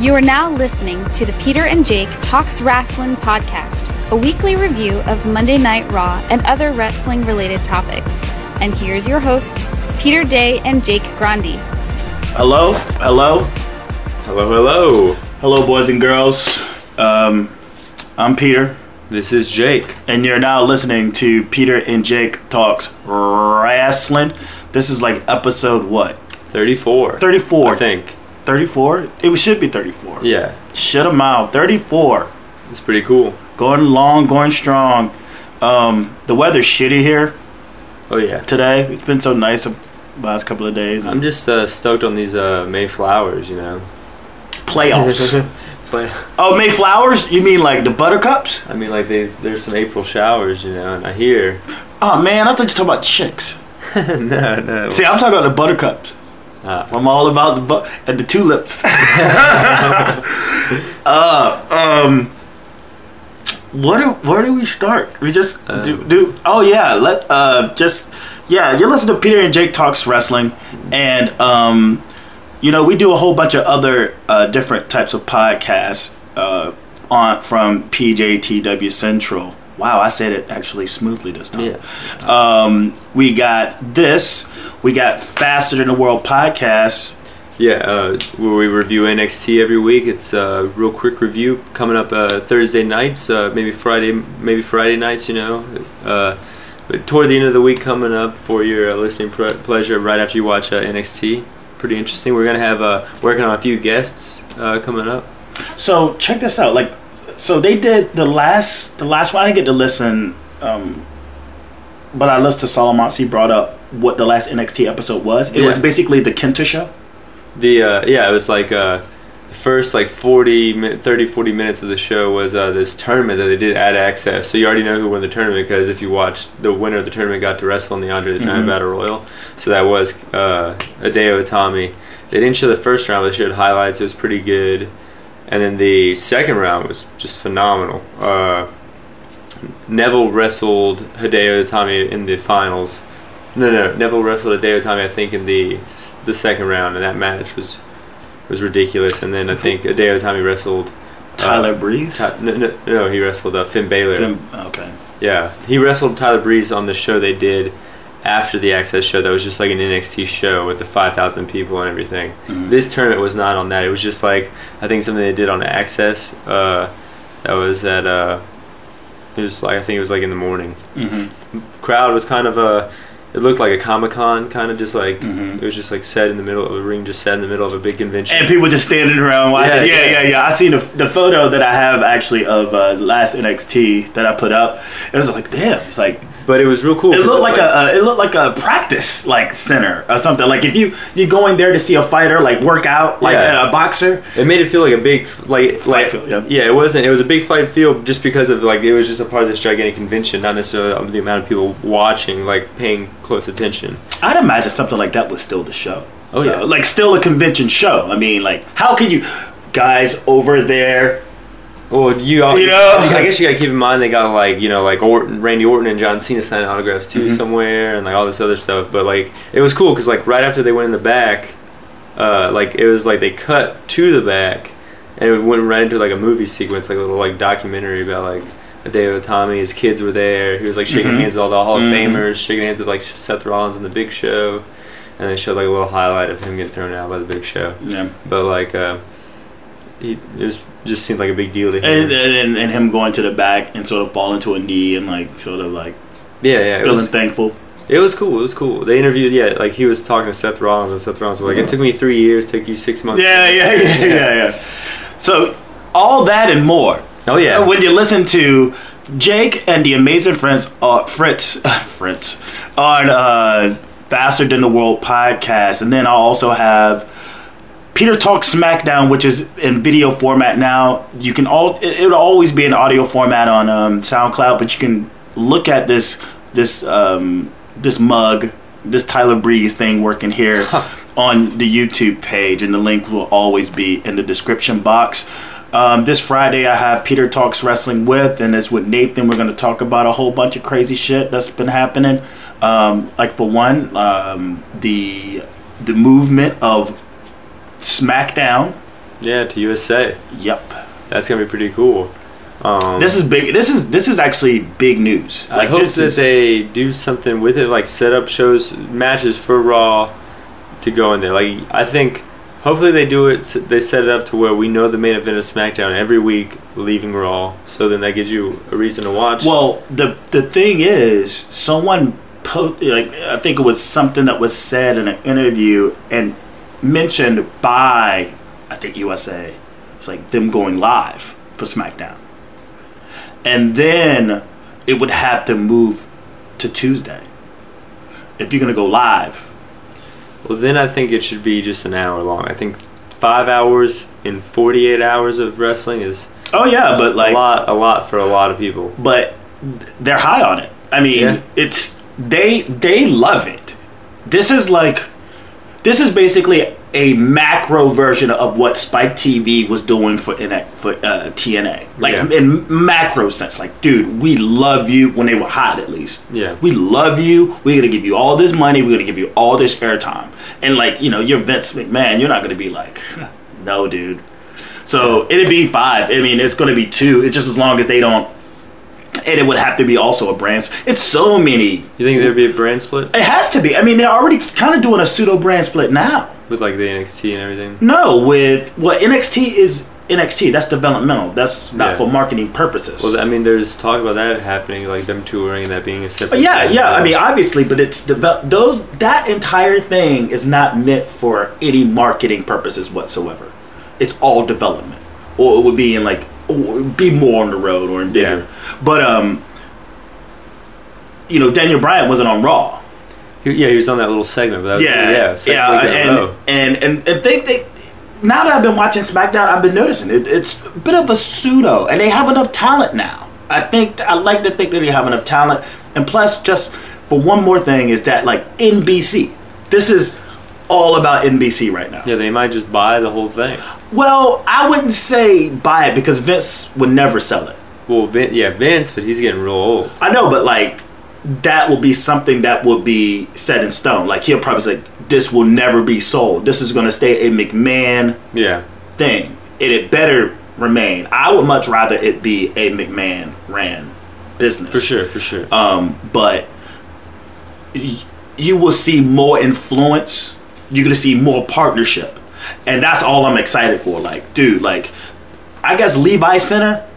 You are now listening to the Peter and Jake Talks Wrasslin podcast, a weekly review of Monday Night Raw and other wrestling-related topics. And here's your hosts, Peter Day and Jake Grandi. Hello. Hello, Boys and girls. I'm Peter. This is Jake. And you're now listening to Peter and Jake Talks Wrasslin. This is like episode what? 34. 34. I think. 34? It should be 34. Yeah. Shut 'em out. 34. It's pretty cool. Going long, going strong. The weather's shitty here. Oh, yeah. Today. It's been so nice the last couple of days. I'm just stoked on these May flowers, you know. Playoffs. Oh, May flowers? You mean like the buttercups? I mean, like there's some April showers, you know, and I hear. Oh, man, I thought you were talking about chicks. No. See, I'm talking about the buttercups. I'm all about the tulips. Where do we start? We just do. Oh yeah, you're listening to Peter and Jake Talks Wrestling, and we do a whole bunch of other different types of podcasts from PJTW Central. Wow, I said it actually smoothly this time. Yeah. We got this. We got Faster Than the World podcast. Yeah, where we review NXT every week. It's a real quick review coming up Thursday nights, maybe Friday nights, you know. But toward the end of the week coming up for your listening pleasure right after you watch NXT. Pretty interesting. We're going to have working on a few guests coming up. So check this out. So they did the last one. I didn't get to listen, but I listened to Solomon. He brought up what the last NXT episode was. It was basically the Kenta show. It was like the first 40 minutes of the show was this tournament that they did at Access. So you already know who won the tournament because if you watched, the winner of the tournament got to wrestle in the Andre the Giant Battle Royal. So that was Hideo Itami. They didn't show the first round, but they showed highlights. It was pretty good. And then the second round was just phenomenal. Neville wrestled Hideo Itami in the finals. No. Neville wrestled Hideo Itami, I think, in the second round, and that match was ridiculous. And then I think Hideo Itami wrestled Tyler Breeze. No, he wrestled Finn Balor. Okay. Yeah, he wrestled Tyler Breeze on the show they did after the Access show. That was just like an NXT show with the 5,000 people and everything. Mm-hmm. This tournament was not on that. It was just like I think something they did on Access. That was at I think it was like in the morning. Mm-hmm. Crowd was kind of it looked like a Comic-Con, kind of just like it was just like set in the middle of a ring, just set in the middle of a big convention. And people just standing around watching. Yeah. I seen the photo that I have actually of last NXT that I put up. It was like, damn, it's like. But it was real cool. It looked like a practice center or something. Like if you go in there to see a fighter work out a boxer. It made it feel like a big fight field. Yeah, it wasn't. It was a big fight field just because of it was just a part of this gigantic convention, not necessarily the amount of people watching, paying close attention. I'd imagine something like that was still the show. Oh yeah, still a convention show. I mean, how can you guys over there? Well, I guess you gotta keep in mind they got Randy Orton and John Cena signing autographs too somewhere, and all this other stuff. But it was cool because right after they went in the back, it was they cut to the back, and it went right into a movie sequence, a little documentary about Hideo Itami. His kids were there. He was shaking hands with all the Hall of Famers, shaking hands with Seth Rollins and the Big Show, and they showed a little highlight of him getting thrown out by the Big Show. Yeah. But just seemed like a big deal to him. And him going to the back and sort of falling to a knee and feeling thankful. It was cool. They interviewed, he was talking to Seth Rollins, and Seth Rollins was it took me 3 years, took you 6 months. Yeah. So all that and more. Oh yeah. When you listen to Jake and the amazing friends Fritz on Faster Than the World podcast, and then I'll also have Peter Talks SmackDown, which is in video format now. It'll always be in audio format on SoundCloud, but you can look at this mug, this Tyler Breeze thing working here on the YouTube page, and the link will always be in the description box. This Friday I have Peter Talks Wrestling and it's with Nathan. We're going to talk about a whole bunch of crazy shit that's been happening. For one, the movement of SmackDown Yeah, to USA. Yep. That's gonna be pretty cool. This is big. This is actually big news. I hope that they do something with it, like set up shows, matches for Raw to go in there. Like, I think hopefully they do it. They set it up to where we know the main event of SmackDown every week, leaving Raw. So then that gives you a reason to watch. Well, the thing is, someone I think it was something that was said in an interview and mentioned by, I think, USA. It's like them going live for SmackDown. And then it would have to move to Tuesday if you're going to go live. Well, then I think it should be just an hour long. I think 5 hours in 48 hours of wrestling is but like a lot for a lot of people. But they're high on it. I mean, it's they love it. This is basically a macro version of what Spike TV was doing for TNA. Like, in macro sense. Like, dude, we love you, when they were hot at least. Yeah. We love you. We're going to give you all this money. We're going to give you all this airtime. And, like, you're Vince McMahon. You're not going to be like, no, dude. So, it'd be 5. I mean, it's going to be 2. It's just as long as they don't. And it would have to be also a brand. It's so many. You think there'd be a brand split? It has to be. I mean, they're already kind of doing a pseudo brand split now. With like the NXT and everything? No, NXT is NXT. That's developmental. That's not for marketing purposes. Well, I mean, there's talk about that happening, like them touring and that being a separate. Yeah. I mean, obviously, but it's that entire thing is not meant for any marketing purposes whatsoever. It's all development, or it would be be more on the road or in bigger. But Daniel Bryan wasn't on Raw. He was on that little segment. But that was and think they. Now that I've been watching SmackDown, I've been noticing it's a bit of a pseudo, and they have enough talent now. I like to think that they have enough talent, and plus, just for one more thing, is that like NBC. This is all about NBC right now. Yeah, they might just buy the whole thing. Well, I wouldn't say buy it because Vince would never sell it. Well, Vince, but he's getting real old. I know, but like, that will be something that will be set in stone. Like, he'll probably say, this will never be sold. This is going to stay a McMahon thing. And it better remain. I would much rather it be a McMahon ran business. For sure. But you will see more influence. You're going to see more partnership. And that's all I'm excited for. Like, dude, like, I guess Levi Center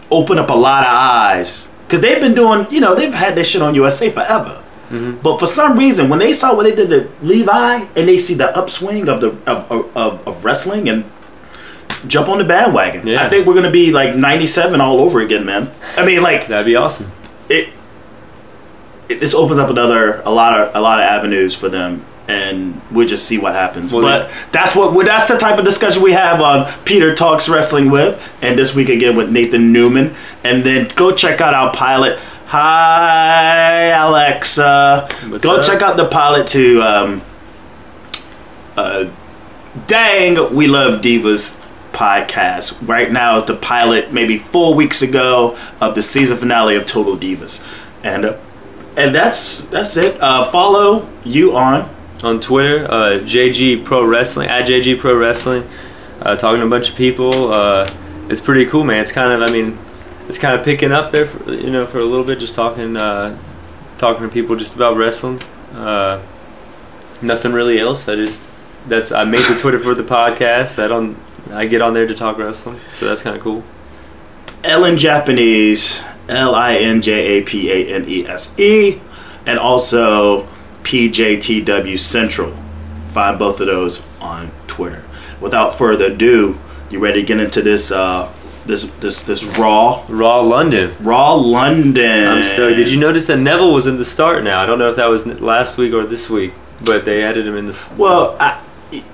opened up a lot of eyes. Because they've been doing, they've had this shit on USA forever. Mm-hmm. But for some reason, when they saw what they did to Levi, and they see the upswing of wrestling, and jump on the bandwagon. Yeah. I think we're going to be like 97 all over again, man. I mean, like, that'd be awesome. It just opens up a lot of avenues for them. And we'll just see what happens. Well, but that's the type of discussion we have on Peter Talks Wrestling with, and this week again with Nathan Newman. And then go check out our pilot. Hi, Alexa. Go check out the pilot to Dang We Love Divas podcast. Right now is the pilot, maybe 4 weeks ago, of the season finale of Total Divas. And that's it. Follow you on Twitter, JG Pro Wrestling, at JG Pro Wrestling, talking to a bunch of people. It's pretty cool, man. It's kind of picking up there, for a little bit, just talking to people just about wrestling. Nothing really else. I made the Twitter for the podcast. I get on there to talk wrestling, so that's kind of cool. Ellen Japanese, LINJAPANESE, and also PJTW Central. Find both of those on Twitter. Without further ado, you ready to get into this this Raw London? Raw London. I'm stoked. Did you notice that Neville was in the start now? I don't know if that was last week or this week, but they added him in this. Well,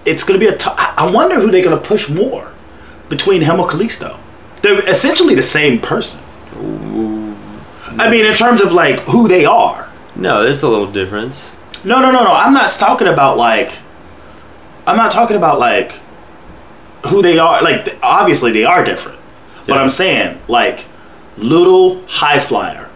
it's going to be I wonder who they're going to push more between him or Kalisto. They're essentially the same person. Ooh. I mean, in terms of like who they are. No, there's a little difference. No. I'm not talking about who they are. Like, obviously they are different. But I'm saying, like, little high flyer.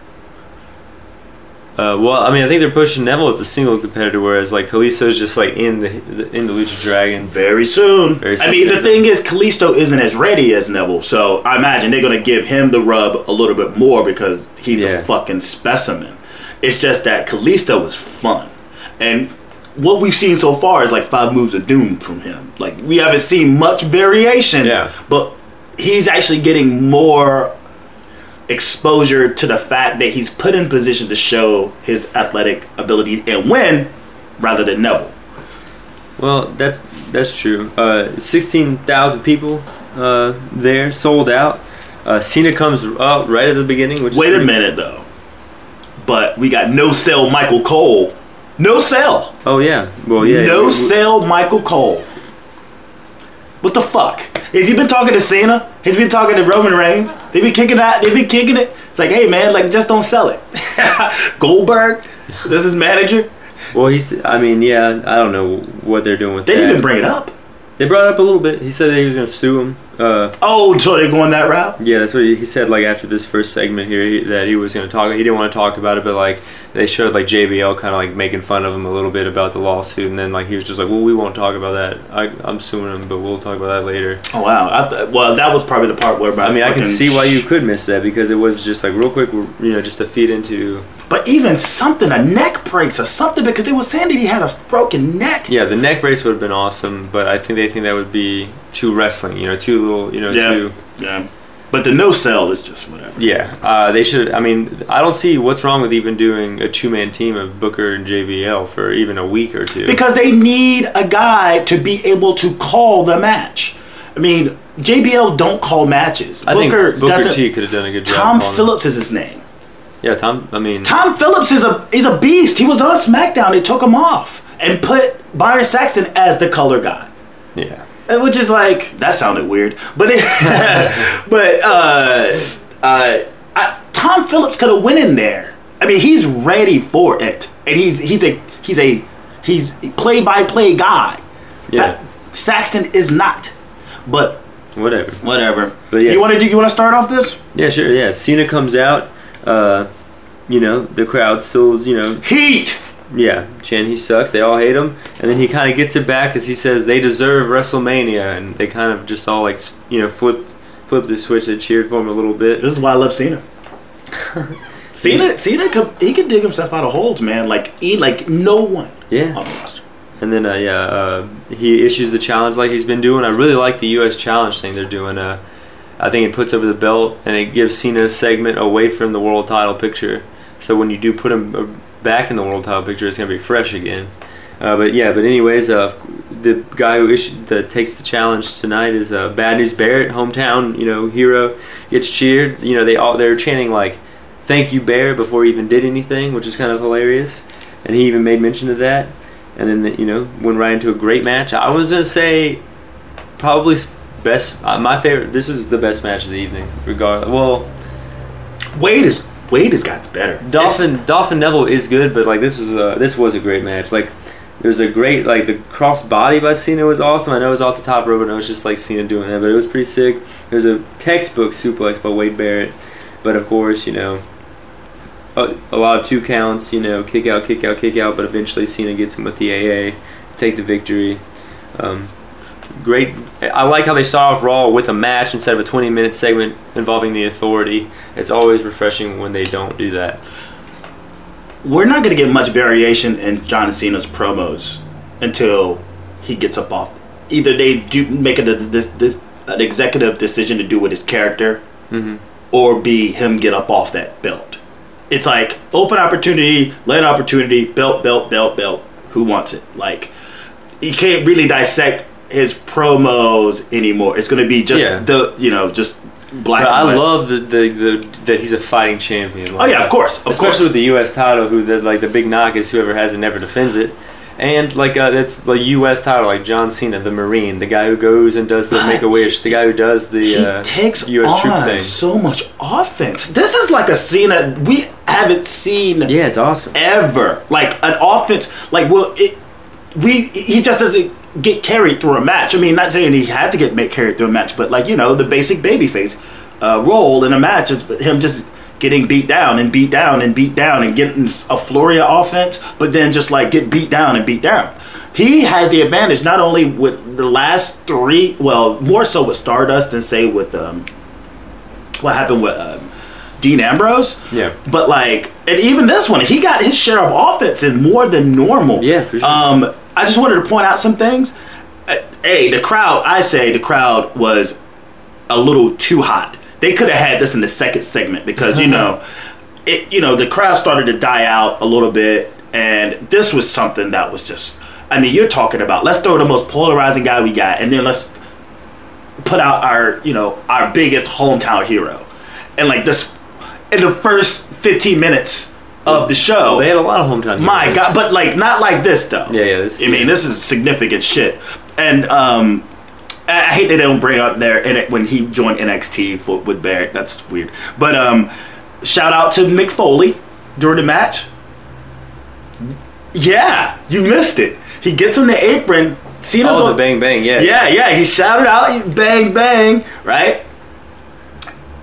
Well, I mean, I think they're pushing Neville as a single competitor, whereas like Kalisto's just like in the Lucha Dragons. Very soon. I mean, the thing is, Kalisto isn't as ready as Neville, so I imagine they're gonna give him the rub a little bit more because he's a fucking specimen. It's just that Kalisto is fun, and what we've seen so far is like 5 moves of doom from him. Like, we haven't seen much variation, but he's actually getting more exposure to the fact that he's put in position to show his athletic ability and win rather than Neville. Well, that's true. 16,000 people there, sold out. Cena comes up right at the beginning. Wait a minute, though. But we got no-sell Michael Cole. No sell. Oh, yeah. Well, yeah. No sell Michael Cole. What the fuck? Has he been talking to Cena? Has he been talking to Roman Reigns? They've been kicking it. It's like, hey, man, like, just don't sell it. Goldberg, this is manager. Well, I don't know what they're doing with that. They didn't even bring it up. They brought it up a little bit. He said that he was going to sue him. So they're going that route? Yeah, that's what he said, like, after this first segment here, that he was going to talk. He didn't want to talk about it, but, like, they showed, like, JBL kind of, like, making fun of him a little bit about the lawsuit, and then, like, he was just like, well, we won't talk about that. I'm suing him, but we'll talk about that later. Oh, wow. Well, that was probably the part where... I mean, I can see why you could miss that, because it was just, like, real quick, just to feed into... But even something, a neck brace or something, because they were saying that he had a broken neck. Yeah, the neck brace would have been awesome, but I think they think that would be too wrestling, too little, too... Yeah. But the no-sell is just whatever. Yeah, they should... I mean, I don't see what's wrong with even doing a two-man team of Booker and JBL for even a week or two. Because they need a guy to be able to call the match. I mean, JBL don't call matches. I think Booker T could have done a good job. Tom Phillips is his name. Yeah, Tom Phillips is a beast. He was on SmackDown. They took him off and put Byron Saxton as the color guy. Yeah. Which is like, that sounded weird, but Tom Phillips could have went in there. I mean, he's ready for it, and he's play-by-play guy. Yeah, Saxton is not, but whatever. But yes. You want to start off this? Yeah, sure. Yeah, Cena comes out. The crowd still heat. Yeah, Chen, he sucks. They all hate him, and then he kind of gets it back because he says they deserve WrestleMania, and they kind of just all flipped the switch. They cheered for him a little bit. This is why I love Cena. Cena, he can dig himself out of holes, man. Like no one. Yeah. On the roster. And then he issues the challenge like he's been doing. I really like the U.S. challenge thing they're doing. I think it puts over the belt and it gives Cena a segment away from the world title picture. So when you do put him back in the world title picture, it's gonna be fresh again. But anyways, the guy who takes the challenge tonight is Bad News Barrett, hometown hero, gets cheered. They're chanting like "Thank you, Barrett" before he even did anything, which is kind of hilarious. And he even made mention of that. And then went right into a great match. I was gonna say probably best. My favorite. This is the best match of the evening. Regardless, well, Wade has gotten better. Dolphin Neville is good, but like this was a great match. Like there was a great the cross body by Cena was awesome. I know it was off the top rope and it was just like Cena doing that, but it was pretty sick. There's a textbook suplex by Wade Barrett, but of course a lot of 2 counts. Kick out, but eventually Cena gets him with the AA to take the victory. Great. I like how they start off Raw with a match instead of a 20-minute segment involving the Authority. It's always refreshing when they don't do that. We're not going to get much variation in John Cena's promos until he gets up off. Either they do make an executive decision to do with his character, or be him get up off that belt. It's like open opportunity, late opportunity, belt. Who wants it? Like you can't really dissect his promos anymore. It's going to be just just black. But and white. I love that he's a fighting champion. Like, of course, especially with the U.S. title. The big knock is whoever has it never defends it, and that's the U.S. title, like John Cena, the Marine, the guy who goes and does the Make-A-Wish, the guy who does the U.S. troop thing. So much offense. This is like a Cena we haven't seen. Yeah, it's awesome. Ever like an offense he just doesn't get carried through a match. I mean, not saying he has to carried through a match, but the basic babyface role in a match is him just getting beat down and beat down and beat down and getting a flurry of offense, but then just like get beat down and beat down. He has the advantage not only with the last three, well, more so with Stardust than say with what happened with Dean Ambrose. Yeah. But like, and even this one, he got his share of offense in more than normal. Yeah, for sure. I just wanted to point out some things. The crowd was a little too hot. They could have had this in the second segment because the crowd started to die out a little bit, and this was something that was just. I mean, you're talking about let's throw the most polarizing guy we got, and then let's put out our biggest hometown hero, and like this in the first 15 minutes of the show. Well, they had a lot of hometown heroes. My God, but like not like this though. Yeah. This is significant shit, and I hate they don't bring up there when he joined NXT with Barrett. That's weird. But shout out to Mick Foley during the match. Yeah, you missed it. He gets on the apron. Cena's the bang bang, yeah. Yeah. He shouted out bang bang, right?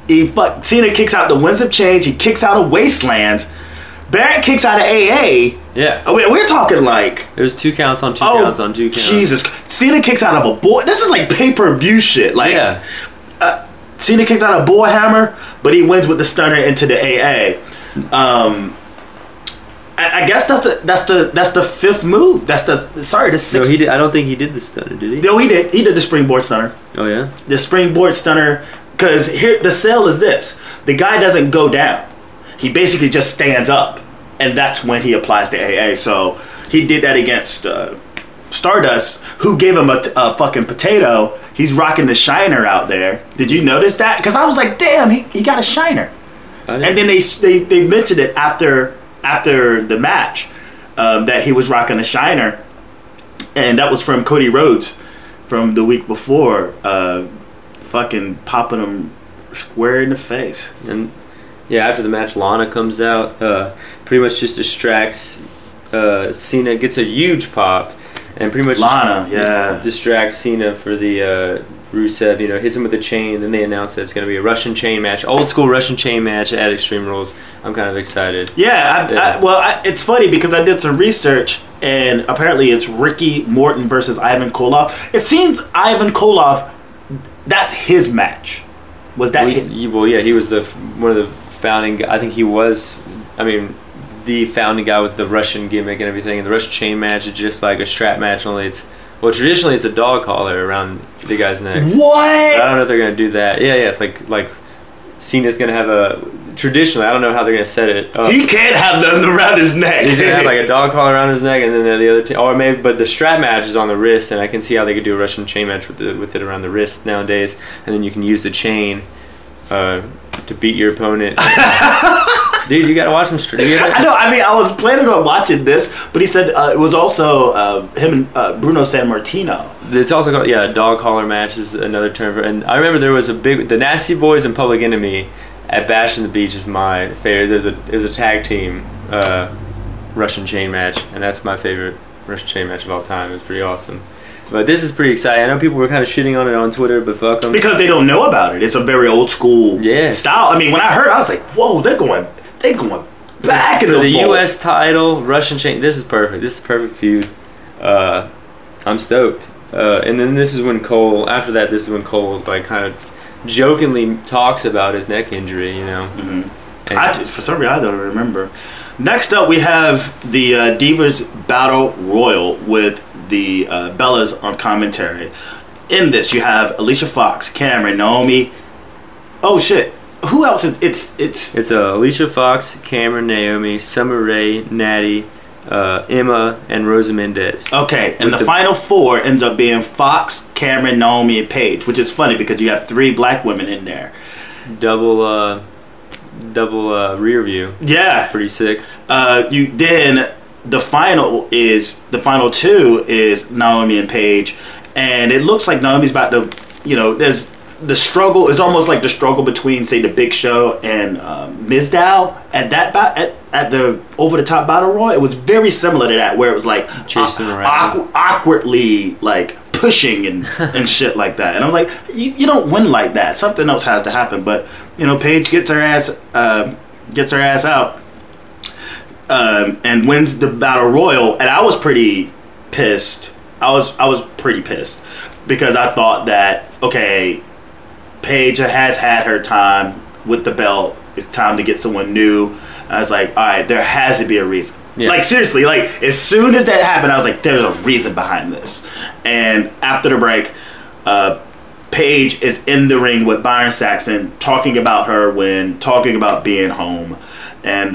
Cena kicks out the Winds of Change. He kicks out of Wastelands. Barrett kicks out of AA. Yeah. We're talking like... There's 2 counts on 2 counts on 2 counts. Jesus. Cena kicks out of a boy. This is like pay-per-view shit. Like, yeah. Cena kicks out a bull hammer, but he wins with the stunner into the AA. I guess that's the fifth move. The sixth. No, he did. I don't think he did the stunner, did he? No, he did. He did the springboard stunner. Oh yeah. The springboard stunner, because here the sell is this: the guy doesn't go down. He basically just stands up, and that's when he applies the AA. So he did that against Stardust, who gave him a fucking potato. He's rocking the shiner out there. Did you notice that? Because I was like, damn, he got a shiner. And then they mentioned it after the match that he was rocking a shiner, and that was from Cody Rhodes from the week before, fucking popping him square in the face. And yeah, after the match, Lana comes out, pretty much just distracts Cena, gets a huge pop, and pretty much distracts Cena for the Rusev, hits him with a chain. Then they announce that it's going to be a Russian chain match, old school Russian chain match at Extreme Rules. I'm kind of excited. Yeah, it's funny because I did some research, and apparently it's Ricky Morton versus Ivan Koloff. It seems Ivan Koloff, that's his match. Was that Well, yeah, he was one of the founding. I think he was. I mean, the founding guy with the Russian gimmick and everything. And the Russian chain match is just like a strap match, only traditionally it's a dog collar around the guy's neck. What? I don't know if they're gonna do that. Yeah, it's like Cena's gonna have traditionally, I don't know how they're gonna set it up. He can't have nothing around his neck. He's gonna have like a dog collar around his neck, and then the other or maybe, but the strap match is on the wrist, and I can see how they could do a Russian chain match with it around the wrist nowadays, and then you can use the chain to beat your opponent. Dude, you gotta watch him straight. I know. I mean, I was planning on watching this, but he said it was also him and Bruno Sammartino. It's also called a dog collar match is another term. And I remember there was the Nasty Boys and Public Enemy at Bash in the Beach is my favorite. There's a tag team Russian chain match, and that's my favorite Russian chain match of all time. It's pretty awesome. But this is pretty exciting. I know people were kind of shitting on it on Twitter, but fuck them. Because they don't know about it. It's a very old school style. I mean, when I heard, I was like, whoa, they're going back into the U.S. title, Russian chain. This is perfect. This is a perfect feud. I'm stoked. And then this is when Cole like kind of jokingly talks about his neck injury, Mm-hmm. For some reason, I don't remember. Next up, we have the Divas Battle Royal with the Bellas on commentary. In this, you have Alicia Fox, Cameron, Naomi. Oh shit! Who else? It's Alicia Fox, Cameron, Naomi, Summer Rae, Natty, Emma, and Rosa Mendez. Okay, and the final four ends up being Fox, Cameron, Naomi, and Paige, which is funny because you have 3 black women in there. Double rear view. Yeah, pretty sick. Then the final 2 is Naomi and Paige, and it looks like Naomi's about to, there's the struggle is almost like the struggle between, say, the Big Show and Mizdow at the over the top battle royal. It was very similar to that, where it was like chasing around, awkwardly like pushing and shit like that. And I'm like, you don't win like that. Something else has to happen. But Paige gets her ass gets her ass out, and wins the Battle Royal. And I was pretty pissed. I was pretty pissed because I thought that, okay, Paige has had her time with the belt. It's time to get someone new. I was like, all right, there has to be a reason. Yeah. Like, seriously, like, as soon as that happened, I was like, there's a reason behind this. And after the break, Paige is in the ring with Byron Saxton, talking about her win, talking about being home, and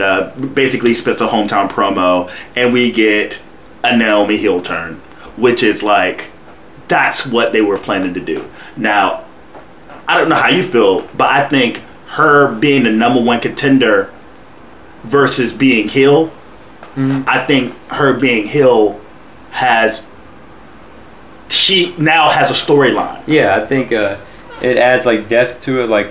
basically spits a hometown promo, and we get a Naomi heel turn, which is like, that's what they were planning to do. Now, I don't know how you feel, but I think her being the number one contender versus being heel, I think her being heel she now has a storyline. Yeah, I think it adds like depth to it. Like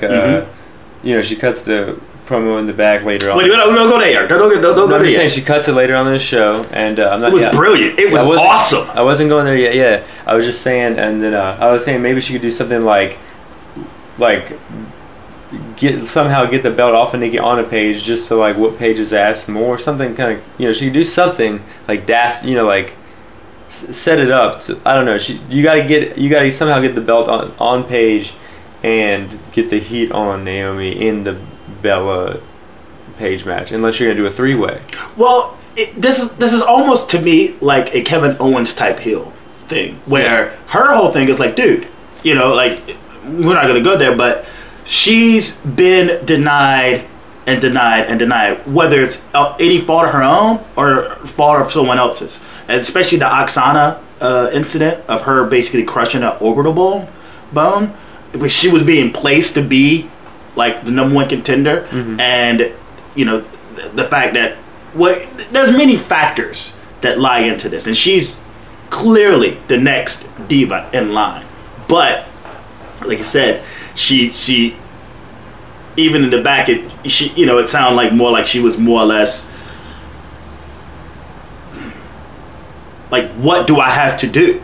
she cuts the promo in the back later on. Wait, don't go there. Don't go I'm just saying she cuts it later on in the show, and I'm not. It was brilliant. It was awesome. I wasn't going there yet. Yeah, I was just saying, and then I was saying maybe she could do something like get the belt off of Nikki on a Page just to like whoop Paige's ass more, something kind of, she could do something like set it up to, I don't know, you gotta somehow get the belt on Paige and get the heat on Naomi in the Bella Page match, unless you're gonna do a 3-way. Well, this is almost to me like a Kevin Owens type heel thing, where her whole thing is like, dude, like, we're not gonna go there, but she's been denied, whether it's any fault of her own or fault of someone else's. And especially the Oksana incident of her basically crushing an orbital bone. She was being placed to be like the number one contender. And, the fact that there's many factors that lie into this. And she's clearly the next diva in line. But, like I said, she even in the back, it sounded like more like she was more or less like, what do I have to do?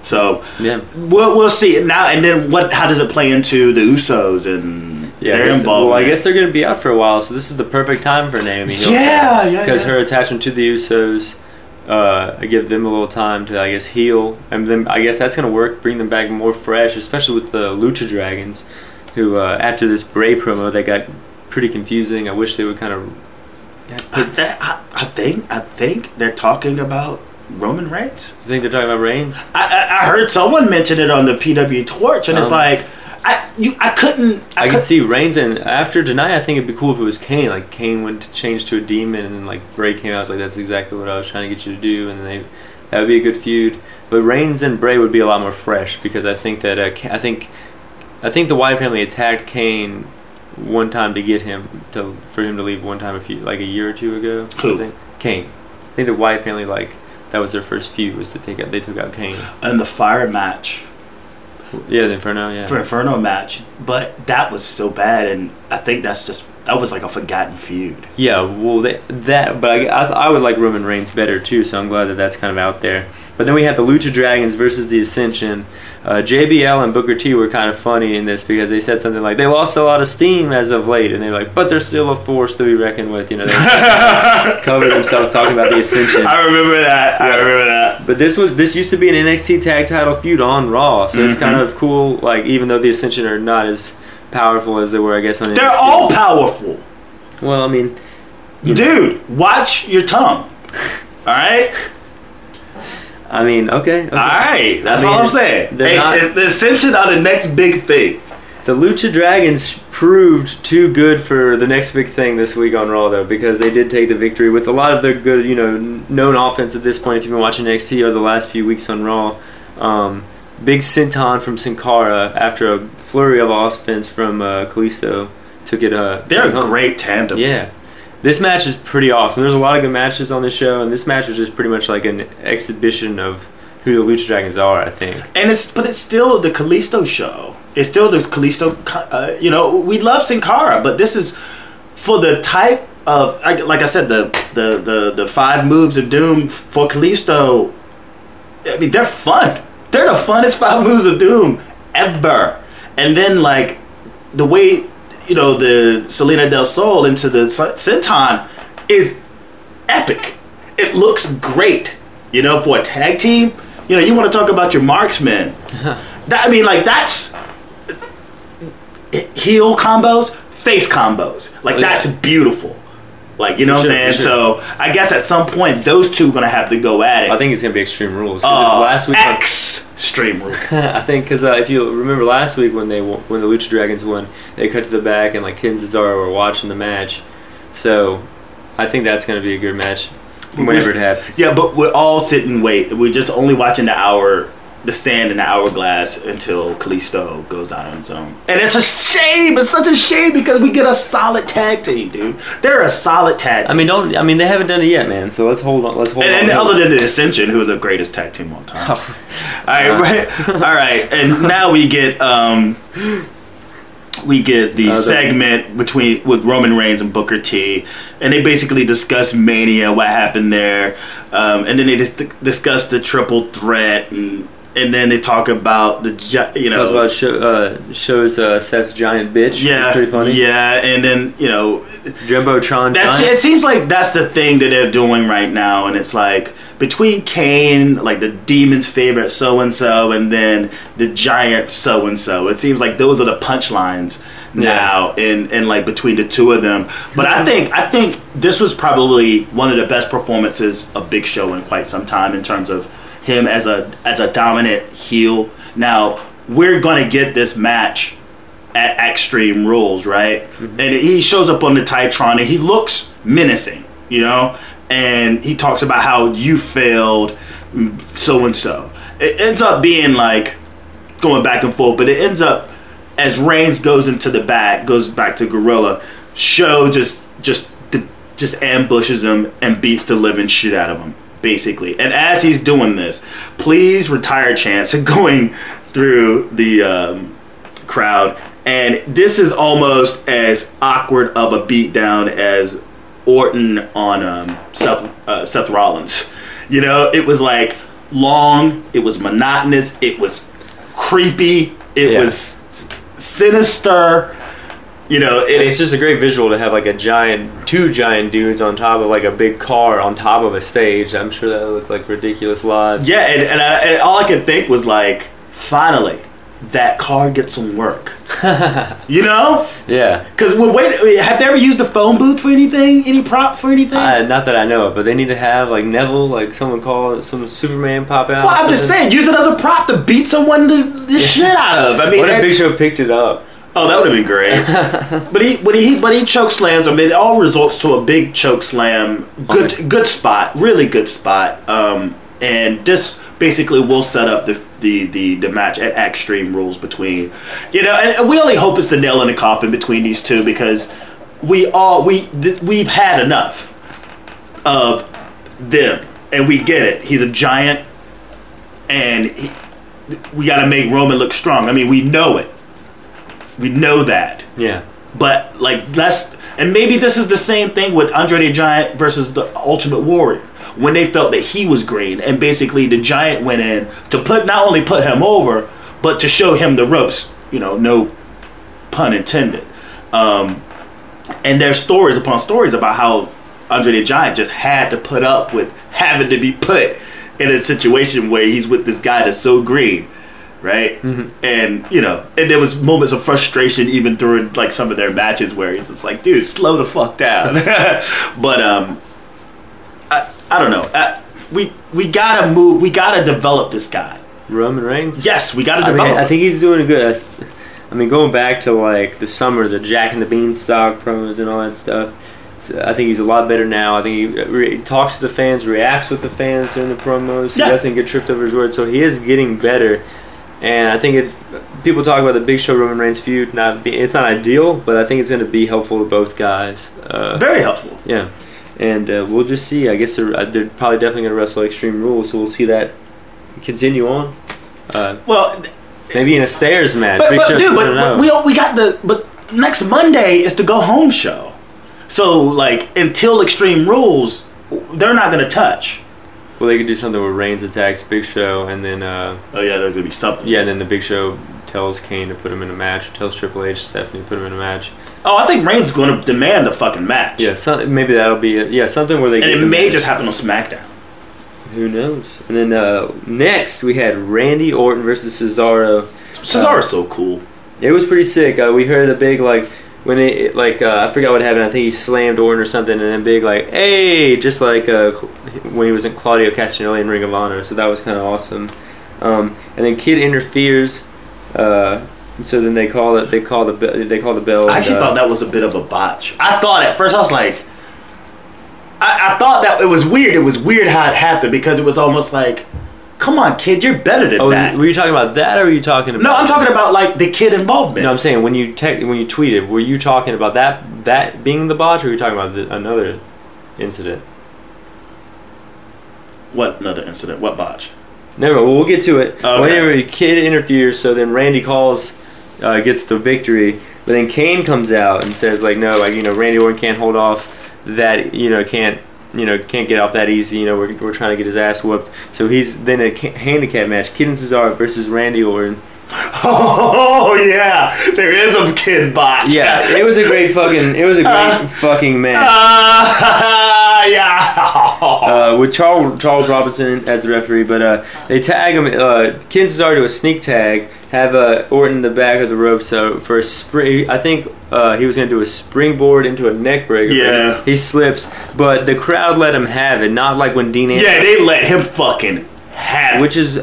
So yeah, we'll see now. And then how does it play into the Usos and their involvement? Well, I guess they're going to be out for a while, so this is the perfect time for Naomi. Because her attachment to the Usos, give them a little time to, I guess, heal, and then I guess that's going to work, bring them back more fresh, especially with the Lucha Dragons, who after this Bray promo, they got pretty confusing. I wish they would kind of. I think they're talking about Roman Reigns. You think they're talking about Reigns? I heard someone mention it on the PW Torch, and it's like I could see Reigns, and after tonight, I think it'd be cool if it was Kane. Like Kane went to change to a demon, and then like Bray came out. I was like, that's exactly what I was trying to get you to do, and then that would be a good feud. But Reigns and Bray would be a lot more fresh, because I think that I think the Wyatt family attacked Kane one time to get him for him to leave one time a year or two ago. Who? I think Kane. I think the Wyatt family, like, that was their first feud, was they took out Kane. And the fire match. Yeah, the Inferno, yeah. For Inferno match, but that was so bad, and I think that was like a forgotten feud. Yeah, well, but I would like Roman Reigns better too, so I'm glad that that's kind of out there. But then we had the Lucha Dragons versus the Ascension. JBL and Booker T were kind of funny in this, because they said something like, they lost a lot of steam as of late, and they're like, but they're still a force to be reckoned with. They covered themselves talking about the Ascension. I remember that. But this used to be an NXT tag title feud on Raw, so it's kind of cool. Like, even though the Ascension are not as powerful as they were, I guess, on NXT. They're all powerful. Well, I mean, dude, watch your tongue. All right. I mean, okay. All right, that's all I'm saying. The Ascension are the next big thing. The Lucha Dragons proved too good for the next big thing this week on Raw, though, because they did take the victory with a lot of their good, known offense at this point. If you've been watching NXT or the last few weeks on Raw, big senton from Sin Cara after a flurry of offense from Kalisto took it. They're a great tandem. Yeah. This match is pretty awesome. There's a lot of good matches on this show, and this match was just pretty much like an exhibition of who the Lucha Dragons are, I think. And it's still the Kalisto show. It's still the Kalisto. We love Sin Cara, but this is for the type of, like I said, the 5 moves of doom for Kalisto. I mean, they're fun. They're the funnest 5 moves of doom ever. And then, like, the way the Salina del Sol into the Senton is epic. It looks great, for a tag team. You want to talk about your marksmen. That's heel combos, face combos. That's beautiful. What I'm saying? Sure. So I guess at some point those two are going to have to go at it. I think it's going to be Extreme Rules. Last week Extreme Rules. I think because if you remember last week when the Lucha Dragons won, they cut to the back and Ken Cesaro were watching the match. So I think that's going to be a good match whenever it happens. Yeah, but we're all sit and wait. We're just only watching the sand in the hourglass until Kalisto goes out on his own. And it's a shame. It's such a shame because we get a solid tag team, dude. They're a solid tag team. They haven't done it yet, man. So let's hold on. And other than the Ascension, who are the greatest tag team of all time. All right. And now we get the segment with Roman Reigns and Booker T, and they basically discuss Mania, what happened there, and then they discuss the triple threat, and then they talk about Talks about shows Seth's giant bitch. Yeah, it's pretty funny. Yeah, and then Jumbotron. It seems like that's the thing that they're doing right now, and it's like between Kane, the demon's favorite so and so, and then the giant so and so. It seems like those are the punchlines now, and between the two of them. But I think this was probably one of the best performances of Big Show in quite some time in terms of him as a dominant heel. Now we're gonna get this match at Extreme Rules, right? Mm-hmm. And he shows up on the Titron and he looks menacing, and he talks about how you failed so and so. It ends up being going back and forth, but it ends up as Reigns goes back to Gorilla. Show just ambushes him and beats the living shit out of him, basically. And as he's doing this, please retire Chance going through the crowd. And this is almost as awkward of a beatdown as Orton on Seth Rollins. It was long, it was monotonous, it was creepy, it was sinister. It's just a great visual to have two giant dudes on top of a big car on top of a stage. I'm sure that looked like ridiculous live. Yeah, and all I could think was finally that car gets some work. Yeah. Because have they ever used a phone booth for anything? Any prop for anything? Not that I know of, but they need to have Neville, someone call some Superman pop out. Well, I'm just saying, use it as a prop to beat someone the shit out of. What if Big Show picked it up? Oh, that would have been great. but he choke slams. It all results to a big choke slam. Good spot, really good spot. And this basically will set up the match at Extreme Rules between, and we only hope it's the nail in the coffin between these two, because we've had enough of them, and we get it. He's a giant, and we got to make Roman look strong. We know it. We know that. Yeah. But and maybe this is the same thing with Andre the Giant versus the Ultimate Warrior, when they felt that he was green, and basically the Giant went in to not only put him over, but to show him the ropes. No pun intended. And there's stories upon stories about how Andre the Giant just had to put up with having to be put in a situation where he's with this guy that's so green. Right? Mm-hmm. And and there was moments of frustration even during some of their matches where he's just dude, slow the fuck down. But I don't know. We gotta move. We gotta develop this guy, Roman Reigns. Yes, we gotta develop. I think he's doing good. Going back to the summer, the Jack and the Beanstalk promos and all that stuff. So I think he's a lot better now. I think he talks to the fans, reacts with the fans during the promos. He doesn't get tripped over his words, so he is getting better. And I think if people talk about the Big Show Roman Reigns feud, it's not ideal, but I think it's going to be helpful to both guys. Very helpful. Yeah, and we'll just see. I guess they're probably definitely going to wrestle Extreme Rules, so we'll see that continue on. Maybe in a stairs match. But next Monday is the go home show, so until Extreme Rules, they're not going to touch. Well, they could do something where Reigns attacks Big Show, and then... there's going to be something. Yeah, and then the Big Show tells Kane to put him in a match, or tells Triple H, Stephanie to put him in a match. Oh, I think Reigns going to demand a fucking match. Yeah, maybe that'll be it. Yeah, something where they. And it may just happen on SmackDown. Who knows? And then next we had Randy Orton versus Cesaro. Cesaro's so cool. It was pretty sick. We heard the big when it I forgot what happened. I think he slammed Orton or something, and then big hey, just like when he was in Claudio Castagnoli in Ring of Honor. So that was kind of awesome. And then Kid interferes. So then they call the bell. I actually thought that was a bit of a botch. I thought at first I was like, I thought that it was weird. It was weird how it happened because it was almost like, come on, Kid, you're better than that. Were you talking about that, or were you talking about? No, I'm talking about like the Kid involvement. No, I'm saying when you tweeted, were you talking about that being the botch, or were you talking about another incident? What another incident? What botch? Never mind, we'll get to it. Okay. Whenever Kid interferes, so then Randy gets the victory, but then Kane comes out and says no, Randy Orton can't hold off that, can't get off that easy. We're trying to get his ass whooped. So he's then a handicap match: Kid and Cesaro versus Randy Orton. Oh yeah, there is a Kid botch. Yeah, it was a great fucking match. Yeah. With Charles Robinson as the referee, but they tag him. Kid and Cesaro do a sneak tag. Have Orton in the back of the rope. So for a spring, I think he was going to do a springboard into a neck breaker. Yeah. He slips, but the crowd let him have it. Not like when Dean Ambrose. Yeah, they let him fucking have it. Which is,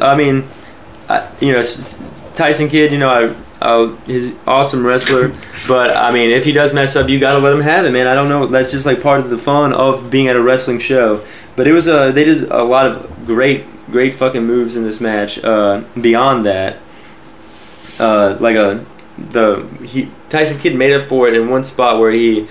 Tyson Kidd, he's an awesome wrestler, but if he does mess up, you gotta let him have it, man. I don't know, that's just like part of the fun of being at a wrestling show. But it was they did a lot of great fucking moves in this match. Beyond that, Tyson Kidd made up for it in one spot where he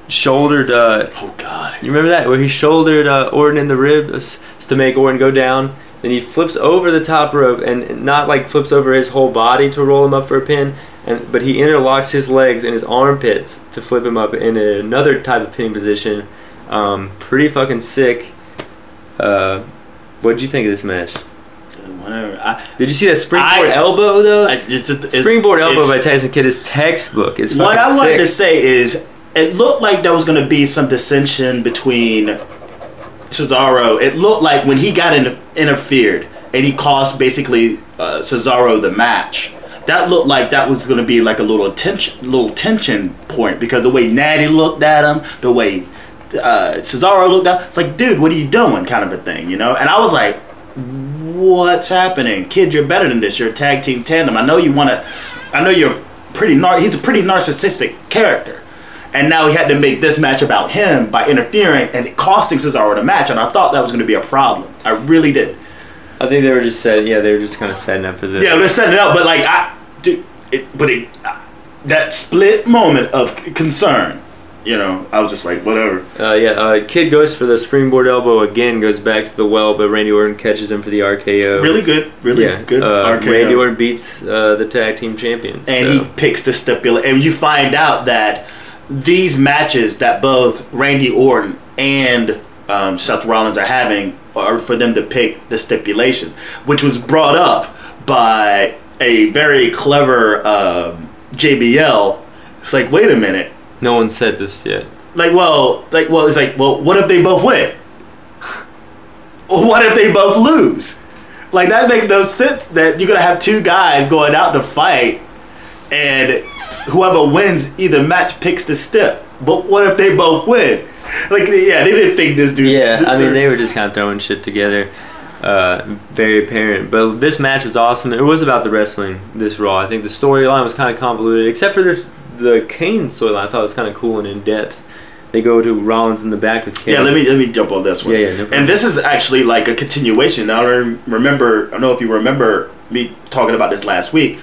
shouldered. Oh God! You remember that where he shouldered Orton in the ribs to make Orton go down. Then he flips over the top rope, and not flips over his whole body to roll him up for a pin, but he interlocks his legs and his armpits to flip him up in another type of pinning position. Pretty fucking sick. What did you think of this match? Whatever. Did you see that springboard elbow though? Springboard elbow by Tyson Kidd is textbook. It's what I wanted sick. to say is, it looked like there was going to be some dissension between Cesaro. It looked like when he got interfered and he cost basically Cesaro the match, that looked like that was going to be like a little tension point, because the way Natty looked at him, the way Cesaro looked at him, it's like, dude, what are you doing, kind of a thing, And I was like, what's happening? Kid, you're better than this. You're a tag team tandem. I know you're he's a pretty narcissistic character. And now he had to make this match about him by interfering and costing Cesaro the match, and I thought that was going to be a problem. I really did. I think they were just kind of setting up for this. Yeah, they're setting it up, but that split moment of concern, I was just like, whatever. Kid goes for the springboard elbow again, goes back to the well, but Randy Orton catches him for the RKO. Really good RKO. Randy Orton beats the tag team champions. And he picks the stipulation, and you find out that these matches that both Randy Orton and Seth Rollins are having are for them to pick the stipulation, which was brought up by a very clever JBL. It's like, wait a minute. No one said this yet. It's like, well, what if they both win? Or what if they both lose? Like, that makes no sense that you're going to have two guys going out to fight, and whoever wins either match picks the step. But what if they both win? They didn't think this dude. Yeah, they were just kind of throwing shit together. Very apparent. But this match was awesome. It was about the wrestling, this Raw. I think the storyline was kind of convoluted, except for the Kane storyline. I thought it was kind of cool and in depth. They go to Rollins in the back with Kane. Yeah, let me jump on this one. Yeah, no problem. And this is actually like a continuation. I don't know if you remember me talking about this last week.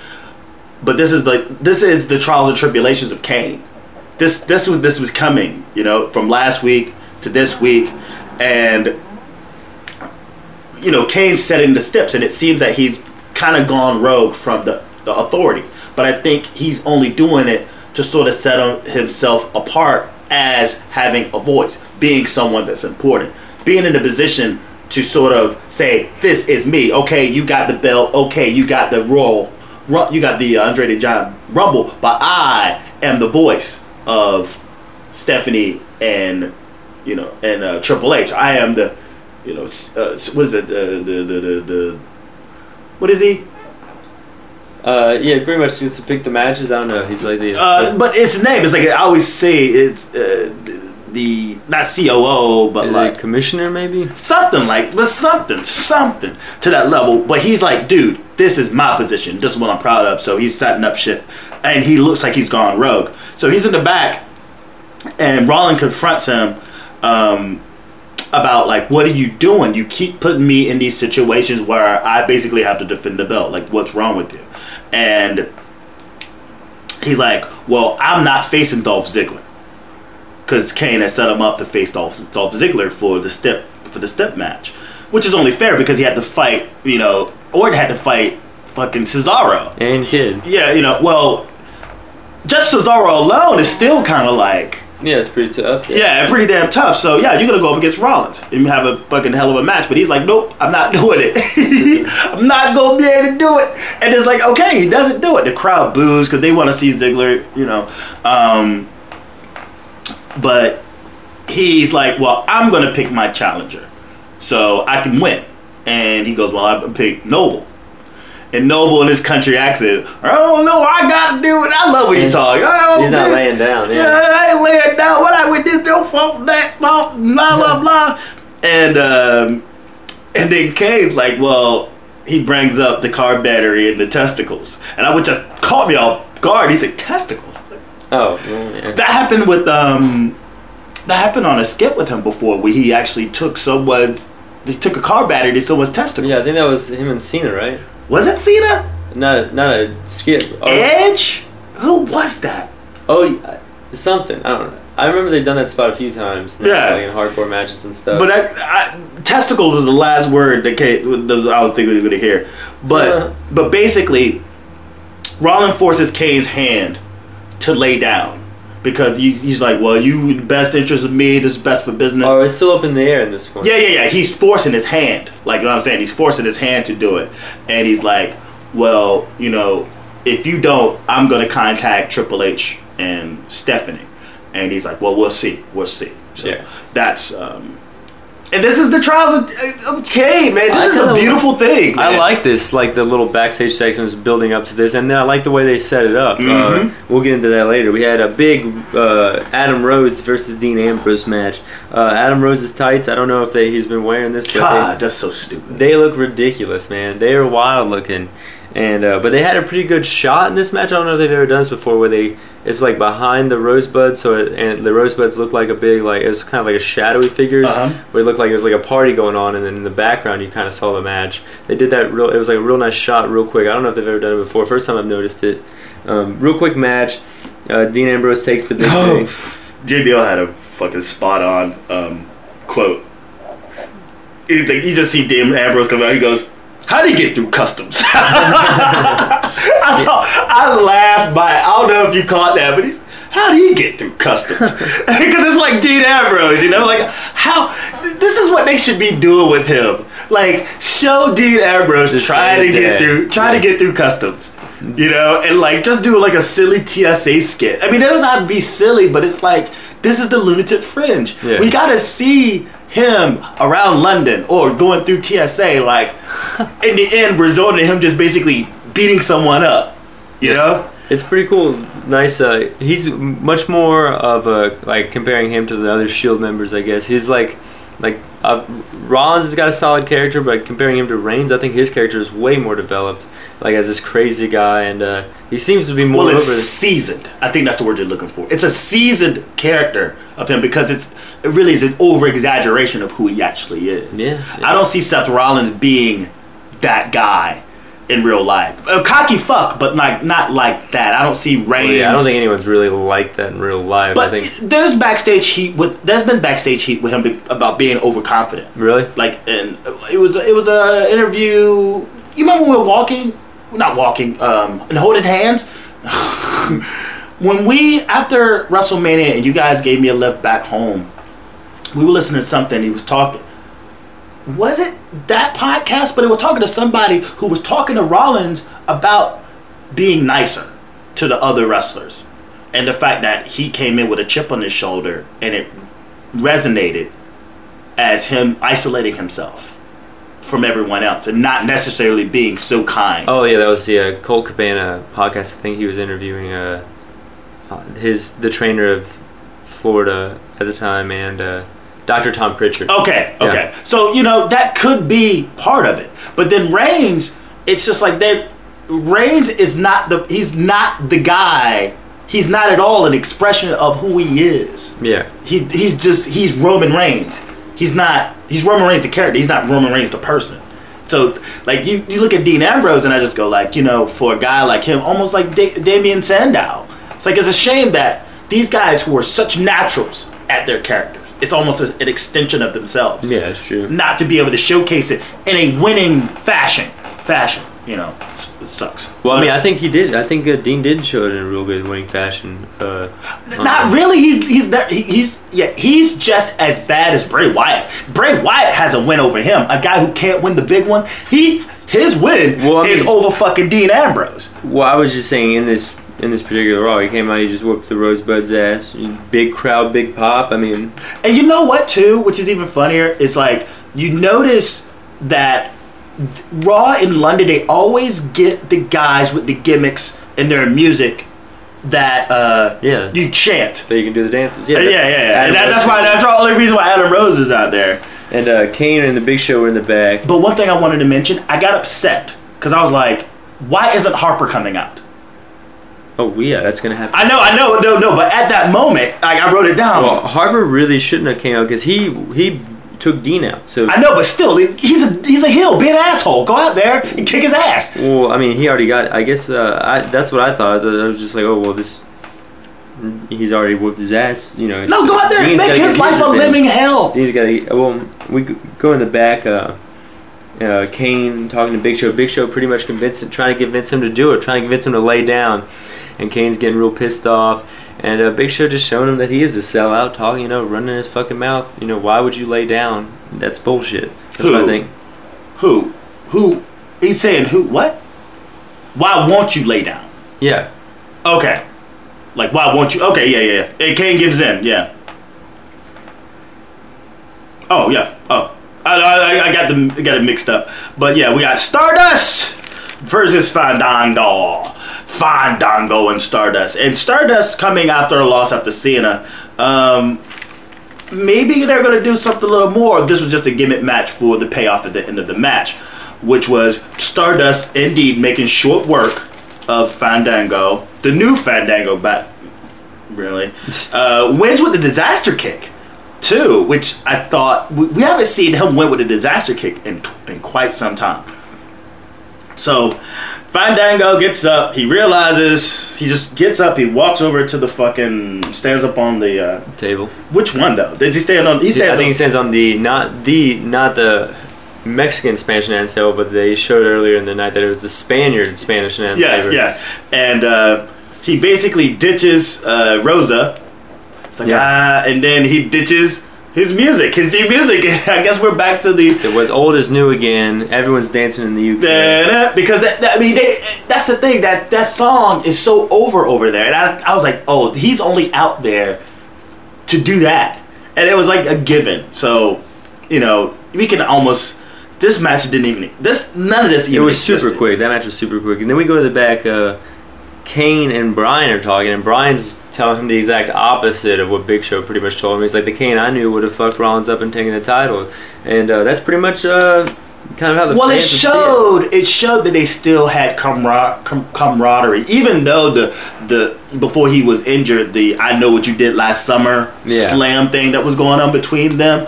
But this is the trials and tribulations of Kane. This was coming, from last week to this week, and Kane's setting the steps, and it seems that he's kind of gone rogue from the authority. But I think he's only doing it to sort of set himself apart as having a voice, being someone that's important, being in a position to sort of say, this is me. Okay, you got the belt. Okay, you got the role. you got the Andre the Giant Rumble, but I am the voice of Stephanie and Triple H. I am the what is it the what is he? Yeah, pretty much gets to pick the matches. I don't know. He's like the. But his name is like I always say it's the not COO, but is like commissioner maybe. Something to that level. But he's like, dude, this is my position. This is what I'm proud of. So he's setting up shit, and he looks like he's gone rogue. So he's in the back, and Rollins confronts him. About like, what are you doing? You keep putting me in these situations where I basically have to defend the belt. Like, what's wrong with you? And he's like, well, I'm not facing Dolph Ziggler because Kane has set him up to face Dolph Ziggler for the step match, which is only fair because he had to fight, Orton had to fight fucking Cesaro and Kid. Yeah, well, just Cesaro alone is still kind of like. Yeah, it's pretty tough. Yeah, pretty damn tough. So, yeah, you're going to go up against Rollins and have a fucking hell of a match. But he's like, nope, I'm not doing it. I'm not going to be able to do it. And it's like, okay, he doesn't do it. The crowd boos because they want to see Ziggler, But he's like, well, I'm going to pick my challenger so I can win. And he goes, well, I'm pick Noble. And Noble in his country accent, oh no, I gotta do it. I love when you talk. He's not laying down. Yeah, I ain't laying down. What I with this don't fault that fault, blah blah blah. And then Kane's like, well, he brings up the car battery and the testicles, and I would just caught me off guard. He said testicles. Oh, yeah. That happened with that happened on a skit with him before, where he actually took a car battery to someone's testicles. Yeah, I think that was him and Cena, right? Was it Cena? Not a skit. Edge? Who was that? Oh, something. I don't know. I remember they've done that spot a few times. Yeah. Like in hardcore matches and stuff. But testicles was the last word that I was thinking we were going to hear. But basically, Rollins forces Kane's hand to lay down. Because he's like, well, you in the best interest of me, this is best for business. Oh, it's still up in the air in this point. Yeah. He's forcing his hand. Like, you know what I'm saying? He's forcing his hand to do it. And he's like, well, if you don't, I'm going to contact Triple H and Stephanie. And he's like, well, we'll see. So yeah. That's... and this is the trials of Kane, man. This is a beautiful thing, man. I like this, like the little backstage segments building up to this, and then I like the way they set it up. Mm-hmm. We'll get into that later. We had a big Adam Rose versus Dean Ambrose match. Adam Rose's tights, I don't know if he's been wearing this, but God, that's so stupid. They look ridiculous, man. They are wild looking. And but they had a pretty good shot in this match. I don't know if they've ever done this before, where it's like behind the rosebuds, and the rosebuds look like a big, like it's kind of like a shadowy figures, where it looked like it was like a party going on, and then in the background you kind of saw the match. They did that it was like a real nice shot, real quick. I don't know if they've ever done it before. First time I've noticed it. Real quick match. Dean Ambrose takes the big thing. JBL had a fucking spot on quote. You just see Dean Ambrose come out. He goes, how do you get through customs? I laughed by it. I don't know if you caught that, but how do you get through customs? Because it's like Dean Ambrose, like how this is what they should be doing with him. Like, show Dean Ambrose trying to get through customs. And like just do like a silly TSA skit. I mean, it doesn't have to be silly, but it's like this is the lunatic fringe. Yeah. We gotta see him around London or going through TSA, like in the end resorting to him just basically beating someone up, It's pretty cool. Nice. He's much more of a, like, comparing him to the other Shield members, I guess. He's like Rollins has got a solid character, but comparing him to Reigns, I think his character is way more developed, like as this crazy guy, and he seems to be more seasoned. I think that's the word you're looking for. It's a seasoned character of him because it really is an over-exaggeration of who he actually is. Yeah. I don't see Seth Rollins being that guy in real life. A cocky fuck, but not like that. I don't see Reigns. Well, yeah, I don't think anyone's really like that in real life. But I think there's been backstage heat with him about being overconfident. Really? Like, and it was a interview. You remember when we were and holding hands? When we, after WrestleMania, and you guys gave me a lift back home, we were listening to something. He was talking. Was it that podcast? But they were talking to somebody who was talking to Rollins about being nicer to the other wrestlers. And the fact that he came in with a chip on his shoulder and it resonated as him isolating himself from everyone else and not necessarily being so kind. Oh yeah, that was the Colt Cabana podcast. I think he was interviewing the trainer of Florida at the time, and Dr. Tom Pritchard. Okay. Yeah. So that could be part of it, but then Reigns, it's just like Reigns is he's not the guy. He's not at all an expression of who he is. Yeah. He's Roman Reigns. He's Roman Reigns the character. He's not Roman Reigns the person. So like you look at Dean Ambrose and I just go like, for a guy like him, almost like Damien Sandow. It's like it's a shame that these guys who are such naturals at their characters, it's almost an extension of themselves. Yeah, that's true. Not to be able to showcase it in a winning fashion. It sucks. Well, I mean, I think he did. I think Dean did show it in a real good winning fashion. Not really. He's just as bad as Bray Wyatt. Bray Wyatt has a win over him. A guy who can't win the big one. His win is over fucking Dean Ambrose. Well, I was just saying in this particular Raw, he came out, he just whooped the Rosebud's ass. Big crowd, big pop. I mean, and you know what too, which is even funnier, is like you notice that Raw in London, they always get the guys with the gimmicks in their music that you chant. So you can do the dances. Yeah. And that's the only reason why Adam Rose is out there. And Kane and the Big Show were in the back. But one thing I wanted to mention, I got upset because I was like, why isn't Harper coming out? Oh yeah, that's gonna happen. I know, no, but at that moment, I wrote it down. Well, Harper really shouldn't have came out because he took Dean out. So I know, but still, he's a heel. Be an asshole. Go out there and kick his ass. Well, I mean, he already got. I guess that's what I thought. I was just like, oh well, he's already whooped his ass. No, go out there and make his life a living hell. Dean's got to. Well, we go in the back. Kane talking to Big Show. Big Show pretty much trying to convince him to do it, trying to convince him to lay down. And Kane's getting real pissed off. And Big Show just showing him that he is a sellout, talking, running his fucking mouth. Why would you lay down? That's bullshit. That's what I think. Who? He's saying who? What? Why won't you lay down? Yeah. Okay. Like, why won't you? Okay, yeah. And Kane gives in, yeah. Oh, yeah. Oh. I got it mixed up. But yeah, we got Stardust versus Fandango and Stardust. And Stardust coming after a loss after Cena. Maybe they're going to do something a little more. This was just a gimmick match for the payoff at the end of the match, which was Stardust indeed making short work of Fandango, the new Fandango, really, wins with the disaster kick. Too, which I thought we haven't seen him win with a disaster kick in quite some time. So Fandango gets up, he realizes, he just gets up, he walks over to the fucking, stands up on the table. Which one though? Did he stand on? I think he stands on not the Mexican Spanish announce table, but they showed earlier in the night that it was the Spanish announce table. Yeah, and he basically ditches Rosa. And then he ditches his music, his new music. I guess we're back to the... It was old is new again. Everyone's dancing in the UK. Because, that's the thing. That song is so over there. And I was like, oh, he's only out there to do that. And it was like a given. So, we can almost... This match didn't even... None of this even It was existed. super quick. That match was super quick. And then we go to the back... Kane and Bryan are talking, and Bryan's telling him the exact opposite of what Big Show pretty much told him. He's like, the Kane I knew would have fucked Rollins up and taken the title. And that's pretty much kind of how the fans it showed that they still had camaraderie. Even though the before he was injured, the I know what you did last summer slam thing that was going on between them,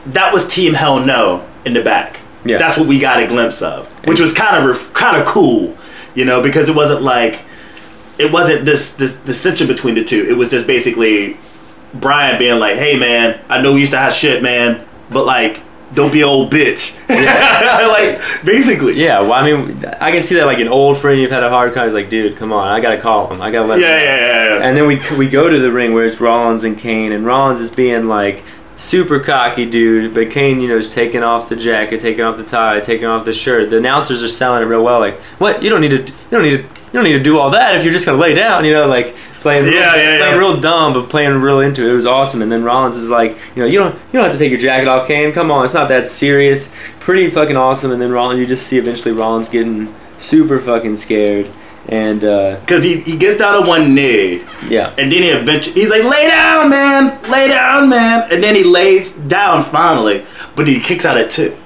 that was Team Hell No in the back. Yeah. That's what we got a glimpse of, which was kind of cool, because it wasn't like... It wasn't this dissension between the two. It was just basically Bryan being like, hey, man, I know we used to have shit, man, but, like, don't be an old bitch. Yeah. Like, basically. Yeah, well, I mean, I can see that, like, an old friend you've had a hard time is like, dude, come on, I got to call him. I got to let him know. Yeah. And then we go to the ring where it's Rollins and Kane, and Rollins is being, like, super cocky dude, but Kane, is taking off the jacket, taking off the tie, taking off the shirt. The announcers are selling it real well, like, what? You don't need to don't need to do all that if you're just gonna lay down, like playing real dumb but playing real into it. It was awesome. And then Rollins is like, you don't have to take your jacket off, Kane. Come on, it's not that serious. Pretty fucking awesome. And then Rollins, you just see eventually Rollins getting super fucking scared. And because he gets down on one knee, and then he's like, lay down, man, and then he lays down finally, but he kicks out at 2.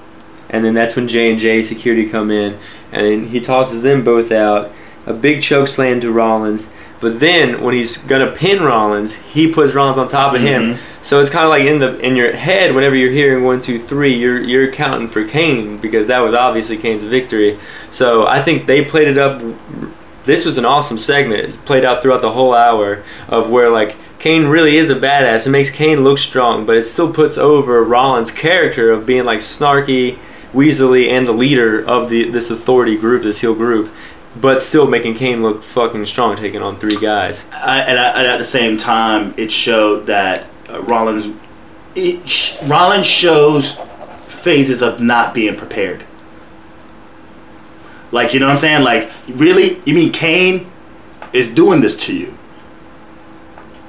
And then that's when J&J security come in, and then he tosses them both out, a big choke slam to Rollins. But then when he's gonna pin Rollins, he puts Rollins on top of him. So it's kind of like in your head, whenever you're hearing 1, 2, 3, you're counting for Kane, because that was obviously Kane's victory. So I think they played it up. This was an awesome segment. It played out throughout the whole hour of where, like, Kane really is a badass. It makes Kane look strong, but it still puts over Rollins' character of being, like, snarky, weaselly, and the leader of this authority group, this heel group, but still making Kane look fucking strong, taking on 3 guys. And at the same time, it showed that Rollins shows phases of not being prepared. Like, you know what I'm saying? Like, really? You mean Kane is doing this to you?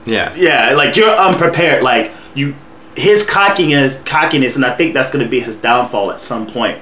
Yeah. Yeah, like, you're unprepared. Like, his cockiness, and I think that's going to be his downfall at some point,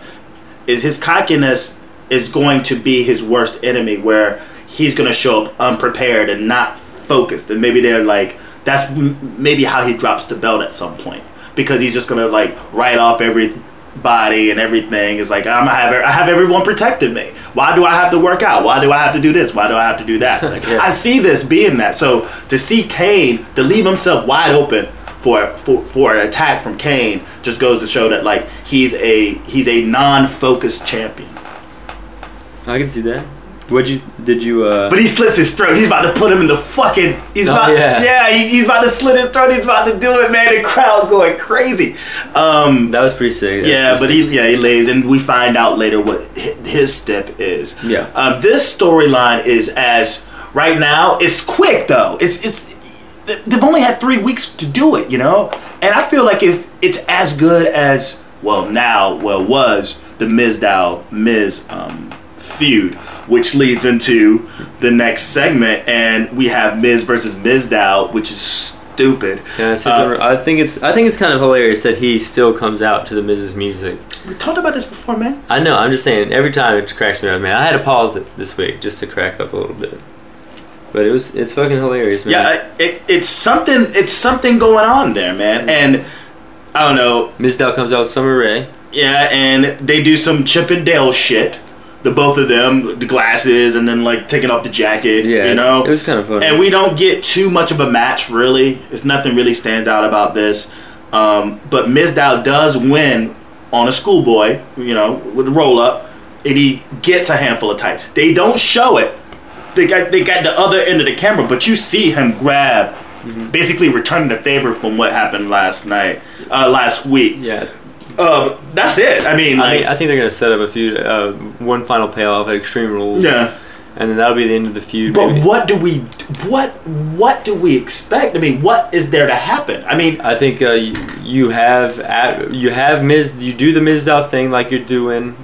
is his cockiness is going to be his worst enemy, where he's going to show up unprepared and not focused. And maybe they're like, that's maybe how he drops the belt at some point, because he's just going to, like, write off everybody and everything. Is like, I have everyone protecting me. Why do I have to work out? Why do I have to do this? Why do I have to do that? Like, I see this being that. So to see Kane, to leave himself wide open for an attack from Kane, just goes to show that, like, he's a non-focused champion. I can see that. But he slits his throat. He's about to put him in the fucking. He's about to slit his throat. He's about to do it, man. The crowd going crazy. That was pretty sick. He lays, and we find out later what his step is. Yeah. This storyline is right now. It's quick though. It's they've only had 3 weeks to do it, and I feel like it's as good as was the Miz feud, which leads into the next segment, and we have Miz versus Mizdow, which is stupid. Yeah, I think it's kind of hilarious that he still comes out to the Miz's music. We talked about this before, man. I know. I'm just saying, every time it cracks me up, man. I had to pause it this week just to crack up a little bit. But it's fucking hilarious, man. Yeah, it's something going on there, man. And I don't know. Mizdow comes out with Summer Rae. Yeah, and they do some Chip and Dale shit. The both of them, the glasses, and then, like, taking off the jacket. Yeah, it was kind of funny. And we don't get too much of a match, really. It's nothing really stands out about this. But Mizdow does win on a schoolboy, with a roll up, and he gets a handful of tights. They don't show it. They got the other end of the camera, but you see him grab, basically returning the favor from what happened last week. Yeah. That's it. I think they're gonna set up a feud, one final payoff at Extreme Rules. Yeah. And then that'll be the end of the feud. But maybe. What do we expect? I mean, what is there to happen? I mean, I think you have Miz. You do the Mizdow thing like you're doing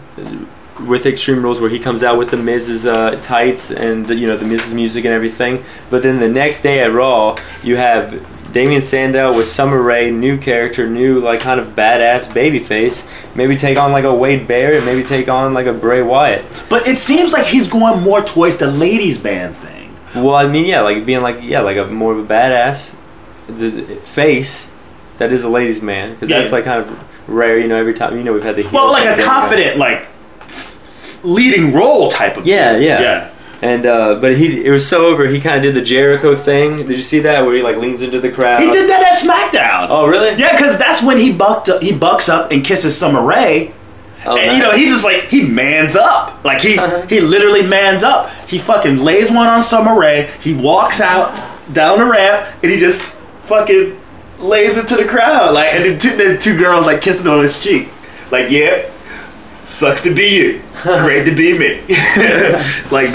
with Extreme Rules, where he comes out with the Miz's tights and the Miz's music and everything. But then the next day at Raw, you have Damien Sandow with Summer Rae, new character, new, like, kind of badass babyface. Maybe take on, like, a Wade Barrett, maybe take on, like, a Bray Wyatt. But it seems like he's going more towards the ladies band thing. Well, I mean, like being like a more of a badass face that is a ladies man, because that's, like, kind of rare, every time, we've had the heel. Well, like a confident, like, leading role type of thing. Yeah. And but it was so over. He kind of did the Jericho thing. Did you see that, where he, like, leans into the crowd? He did that at SmackDown. Oh, really? Yeah, because that's when he bucks up and kisses Summer Rae. Oh, and nice. He just, like, he mans up. Like, he literally mans up. He fucking lays one on Summer Rae. He walks out down the ramp, and he just fucking lays it to the crowd. Like, and the two girls, like, kissing on his cheek. Like, yeah. Sucks to be you. Great to be me. Like,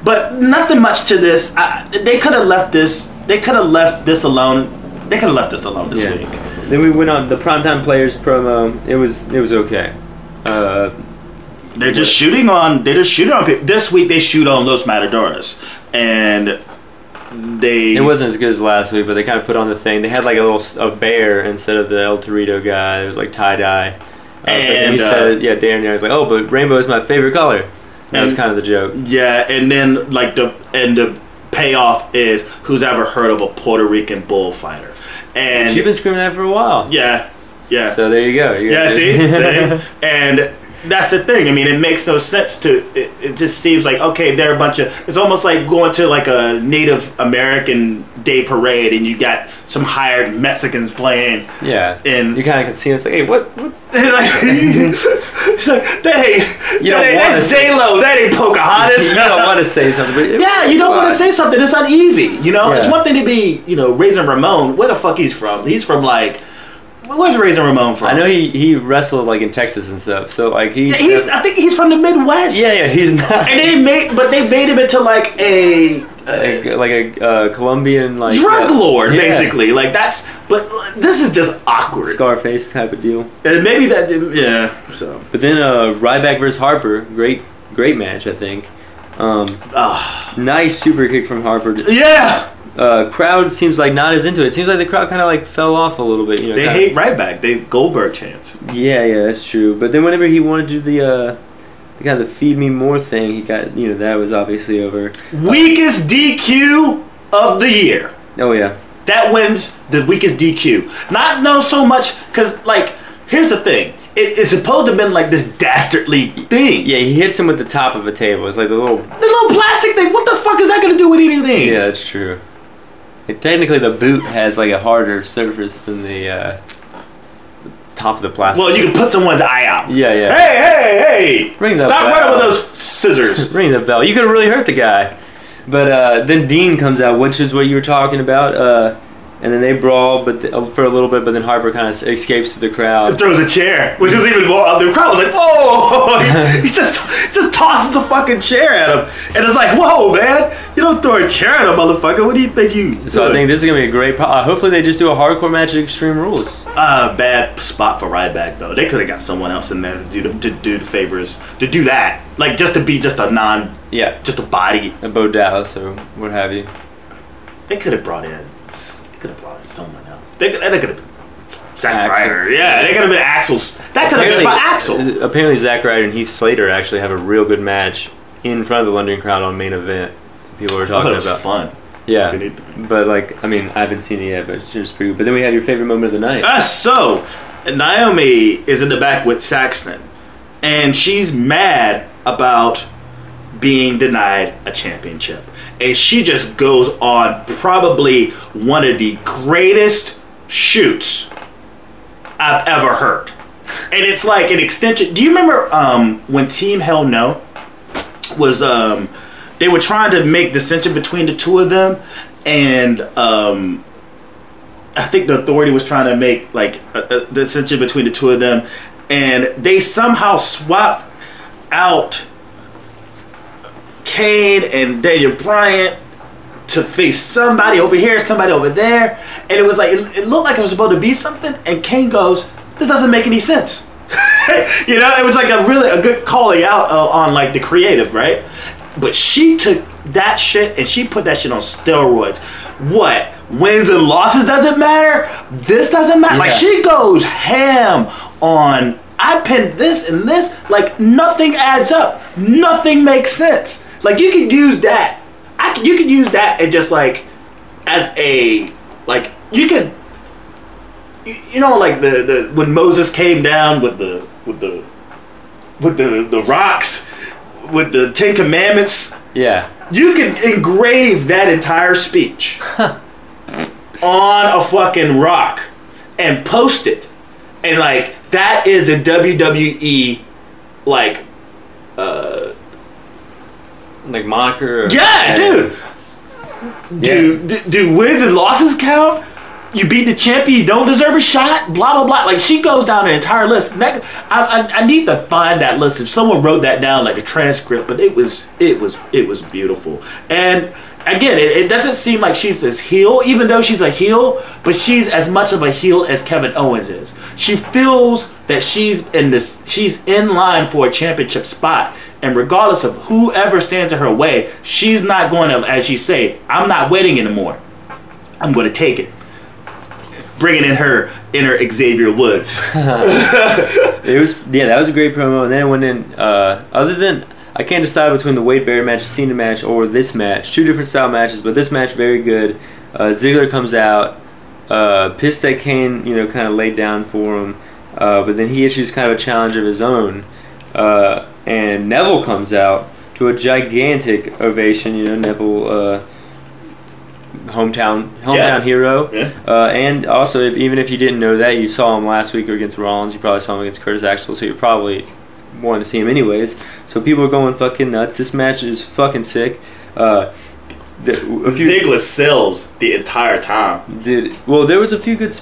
but nothing much to this. They could have left this. They could have left this alone. They could have left this alone this week. Then we went on the Primetime Players promo. It was okay. They're just shooting on people. This week they shoot on Los Matadores, and it wasn't as good as last week, but they kind of put on the thing. They had like a bear instead of the El Torito guy. It was like tie-dye. And he said, Darren was like, oh, but rainbow is my favorite color. That was kind of the joke. Yeah, and then like the payoff is, who's ever heard of a Puerto Rican bullfighter? And she's been screaming that for a while. Yeah. So there you go. See? And that's the thing. I mean, it makes no sense it just seems like, okay, they're a bunch of, it's almost like going to like a Native American Day parade and you got some hired Mexicans playing. Yeah. And you kind of can see them say, hey, what's it's like, that's J-Lo, that ain't Pocahontas. You don't want to say something. But you don't want to say something. It's uneasy, It's one thing to be, Raising Ramon. Where the fuck he's from? He's from like, where's Raising Ramon from? I know he wrestled like in Texas and stuff. So like I think he's from the Midwest. Yeah, he's not. And they made him into like a Colombian like drug lord, basically. Like that's. But this is just awkward. Scarface type of deal. And maybe that didn't. So. But then Ryback versus Harper, great match, I think. Nice super kick from Harper. Yeah. Crowd seems like not as into it. Seems like the crowd kind of like fell off a little bit. They hate Ryback. They Goldberg chants. Yeah, that's true. But then whenever he wanted to do the kind of the feed me more thing, he got that was obviously over. Weakest DQ of the year. Oh yeah. That wins the weakest DQ. Not so much because like here's the thing. It's supposed to have been like this dastardly thing. Yeah, he hits him with the top of a table. It's like the little plastic thing. What the fuck is that gonna do with anything? Yeah, that's true. Technically, the boot has like a harder surface than the top of the plastic. Well, you can put someone's eye out. Yeah. Hey! Ring the Stop bell. running with those scissors. Ring the bell. You could have really hurt the guy. But then Dean comes out, which is what you were talking about. And then they brawl, for a little bit, but then Harper kind of escapes to the crowd. And throws a chair, which was even more. The crowd was like, "Whoa!" He just tosses the fucking chair at him, and it's like, "Whoa, man! You don't throw a chair at a motherfucker. What do you think you?" So I think this is gonna be a great. Hopefully, they just do a hardcore match at Extreme Rules. Bad spot for Ryback though. They could have got someone else in there to do the favors to do that, like just to be just a just a body, a Bo Dallas or what have you. They could have brought in someone else. They could have been Zack Ryder. Yeah, they could have been Axel's. That could have been Axel. Apparently, Zack Ryder and Heath Slater actually have a real good match in front of the London crowd on main event. People were talking about. It was fun. Yeah, but like, I mean, I haven't seen it yet, but it was pretty good. But then we had your favorite moment of the night. So Naomi is in the back with Saxton, and she's mad about being denied a championship. And she just goes on probably one of the greatest shoots I've ever heard. And it's like an extension. Do you remember when Team Hell No was they were trying to make dissension between the two of them, and I think the Authority was trying to make like a dissension between the two of them, and they somehow swapped out Kane and Daniel Bryan to face somebody over here, somebody over there, and it was like it looked like it was supposed to be something, and Kane goes, "This doesn't make any sense." It was like a good calling out on like the creative, right? But she took that shit and she put that shit on steroids. What? Wins and losses doesn't matter? This doesn't matter? Yeah. Like she goes ham on, I pinned this and this, like nothing adds up. Nothing makes sense. Like you could use that. You could use that and just like as a like you could like the when Moses came down with the rocks with the 10 Commandments. Yeah. You can engrave that entire speech on a fucking rock and post it. And like that is the WWE like moniker. Yeah, dude. Do wins and losses count? You beat the champion, you don't deserve a shot. Blah blah blah. Like she goes down an entire list. I need to find that list. If someone wrote that down like a transcript, but it was beautiful. And again, it doesn't seem like she's this heel, even though she's a heel, but she's as much of a heel as Kevin Owens is. She feels that she's in line for a championship spot, and regardless of whoever stands in her way, she's not going to, as you say, I'm not waiting anymore. I'm going to take it. Bringing in her inner Xavier Woods. That was a great promo, and then it went in. Other than, I can't decide between the Wade Barrett match, Cena match, or this match. 2 different style matches, but this match very good. Ziggler comes out, pissed that Kane, kind of laid down for him, but then he issues kind of a challenge of his own, and Neville comes out to a gigantic ovation. Neville. Hometown hero. Yeah. And also, even if you didn't know that, you saw him last week against Rollins. You probably saw him against Curtis Axel, so you probably wanted to see him anyways. So people are going fucking nuts. This match is fucking sick. Ziggler sells the entire time. Dude, well, there was a few good.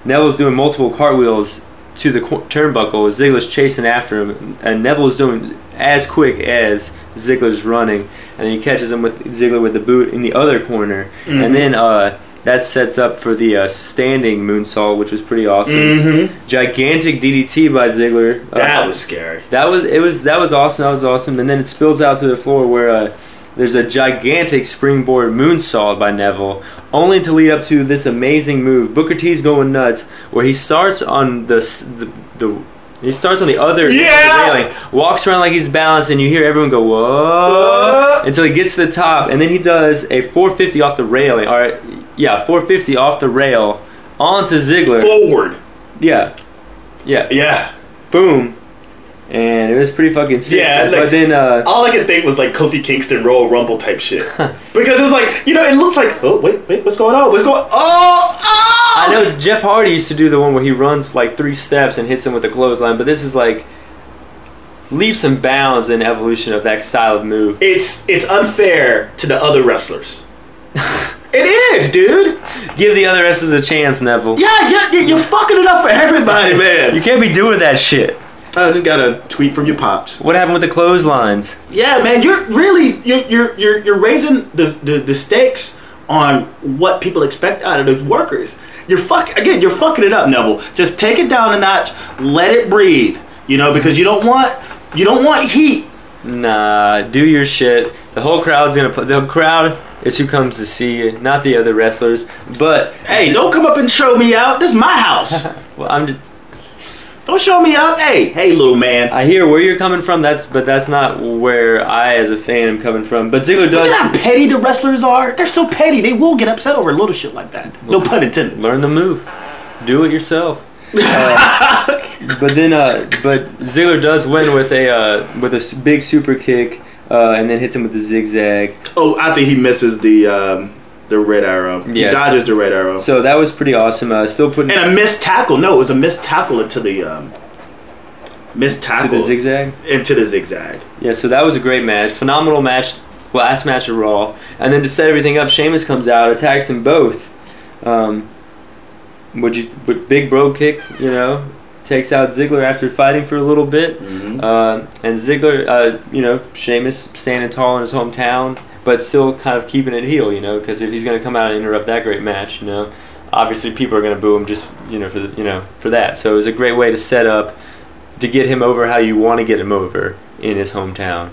Neville's doing multiple cartwheels to the turnbuckle. Ziggler's chasing after him, and Neville's doing as quick as Ziggler's running, and he catches him with Ziggler with the boot in the other corner, and then that sets up for the standing moonsault, which was pretty awesome. Gigantic DDT by Ziggler. That was scary. That was awesome. That was awesome, and then it spills out to the floor where there's a gigantic springboard moonsault by Neville, only to lead up to this amazing move. Booker T's going nuts, where he starts on the other railing, walks around like he's balanced, and you hear everyone go whoa until he gets to the top, and then he does a 450 off the railing. 450 off the rail onto Ziggler. Forward. Yeah. Boom. And it was pretty fucking sick. Yeah, but then all I could think was like Kofi Kingston Royal Rumble type shit. Because it was like, it looks like, oh, wait, what's going on? I know Jeff Hardy used to do the one where he runs like 3 steps and hits him with a clothesline, but this is like leaps and bounds in evolution of that style of move. It's unfair to the other wrestlers. It is, dude. Give the other wrestlers a chance, Neville. Yeah, you're fucking it up for everybody, man. You can't be doing that shit. I just got a tweet from your pops. What happened with the clotheslines? Yeah, man, you're raising the stakes on what people expect out of those workers. You're fucking it up, Neville. Just take it down a notch, let it breathe. Because you don't want heat. Nah, do your shit. The whole crowd is who comes to see you, not the other wrestlers. But hey, don't come up and show me out. This is my house. Well, I'm just. Don't show me up. Hey, little man. I hear where you're coming from. But that's not where I, as a fan, am coming from. But Ziggler does. You know how petty the wrestlers are? They're so petty. They will get upset over little shit like that. No pun intended. Learn the move. Do it yourself. But Ziggler does win with a big super kick, and then hits him with the zigzag. Oh, after he misses the red arrow. He dodges the red arrow. So that was pretty awesome. Still putting and a missed tackle. No, it was a missed tackle into the missed tackle to the zigzag. Into the zigzag. Yeah, so that was a great match. Phenomenal match. Last match of Raw, and then to set everything up, Sheamus comes out, attacks them both. Big bro kick, takes out Ziggler after fighting for a little bit. And Ziggler, Sheamus standing tall in his hometown, but still kind of keeping it heel, because if he's going to come out and interrupt that great match, obviously people are going to boo him just, for that. So it was a great way to set up to get him over how you want to get him over in his hometown.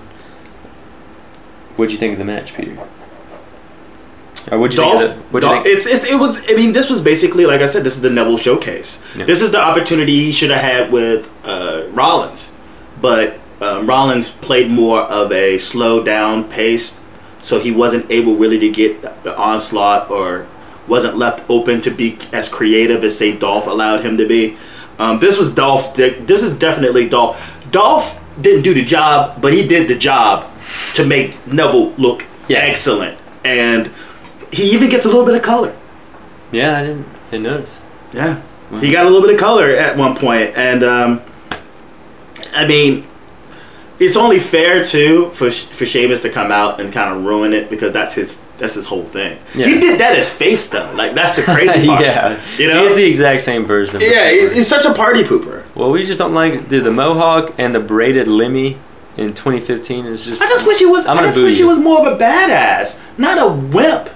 What'd you think of the match, Peter? Or what'd you think of this was basically, like I said, this is the Neville showcase. Yeah. This is the opportunity he should have had with Rollins, but Rollins played more of a slow down pace, so he wasn't able really to get the onslaught, or wasn't left open to be as creative as, say, Dolph allowed him to be. This was Dolph. This is definitely Dolph. Dolph didn't do the job, but he did the job to make Neville look excellent, and he even gets a little bit of color. Yeah, I didn't notice. Yeah, he got a little bit of color at one point, and I mean, it's only fair too for Sheamus to come out and kind of ruin it, because that's his whole thing. Yeah. He did that as face though. Like, that's the crazy part. Yeah, he's the exact same person. Yeah, he's such a party pooper. Well, we just don't like the mohawk and the braided limmy. in 2015 is just. I just wish he was more of a badass, not a wimp.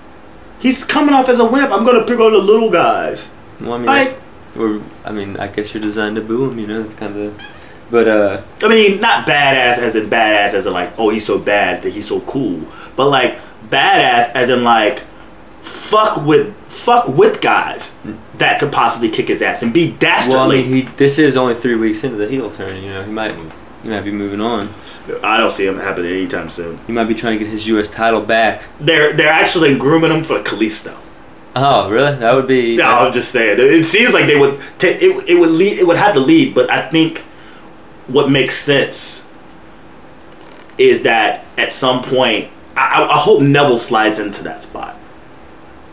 He's coming off as a wimp. I'm gonna pick on the little guys. Well, I mean, I guess you're designed to boo him. It's kind of. But I mean, not badass as in like, oh, he's so bad that he's so cool, but like badass as in like fuck with guys that could possibly kick his ass and be dastardly. Well, I mean, this is only 3 weeks into the heel turn. He might be moving on. I don't see him happening anytime soon. He might be trying to get his U.S. title back. They're actually grooming him for Kalisto. Oh, really? That would be. No, I'm just saying. It seems like they would. It would have to lead, but I think what makes sense is that at some point, I hope Neville slides into that spot.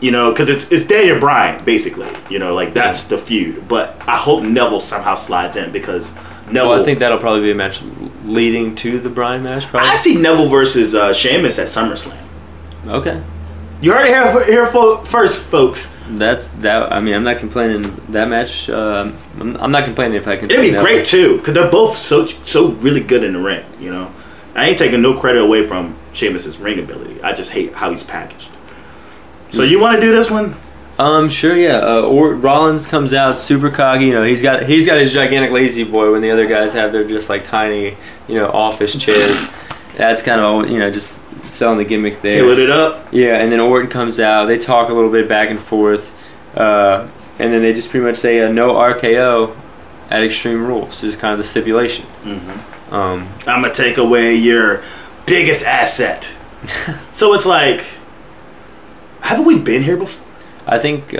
Because it's Daniel Bryan basically. Like that's the feud. But I hope Neville somehow slides in because Neville. Well, I think that'll probably be a match leading to the Bryan match. Probably. I see Neville versus Sheamus at SummerSlam. Okay. You heard it here first, folks. I mean, I'm not complaining that match. I'm not complaining if I can. It'd be great too, because they're both so really good in the ring. I ain't taking no credit away from Sheamus's ring ability. I just hate how he's packaged. So you want to do this one? Sure, yeah. Rollins comes out super cocky. He's got his gigantic lazy boy when the other guys have their just like tiny, office chairs. That's kind of just selling the gimmick there. Killing it up. Yeah, and then Orton comes out. They talk a little bit back and forth, and then they just pretty much say no RKO at Extreme Rules. This is kind of the stipulation. Mm-hmm. I'm gonna take away your biggest asset. So it's like, haven't we been here before? I think they've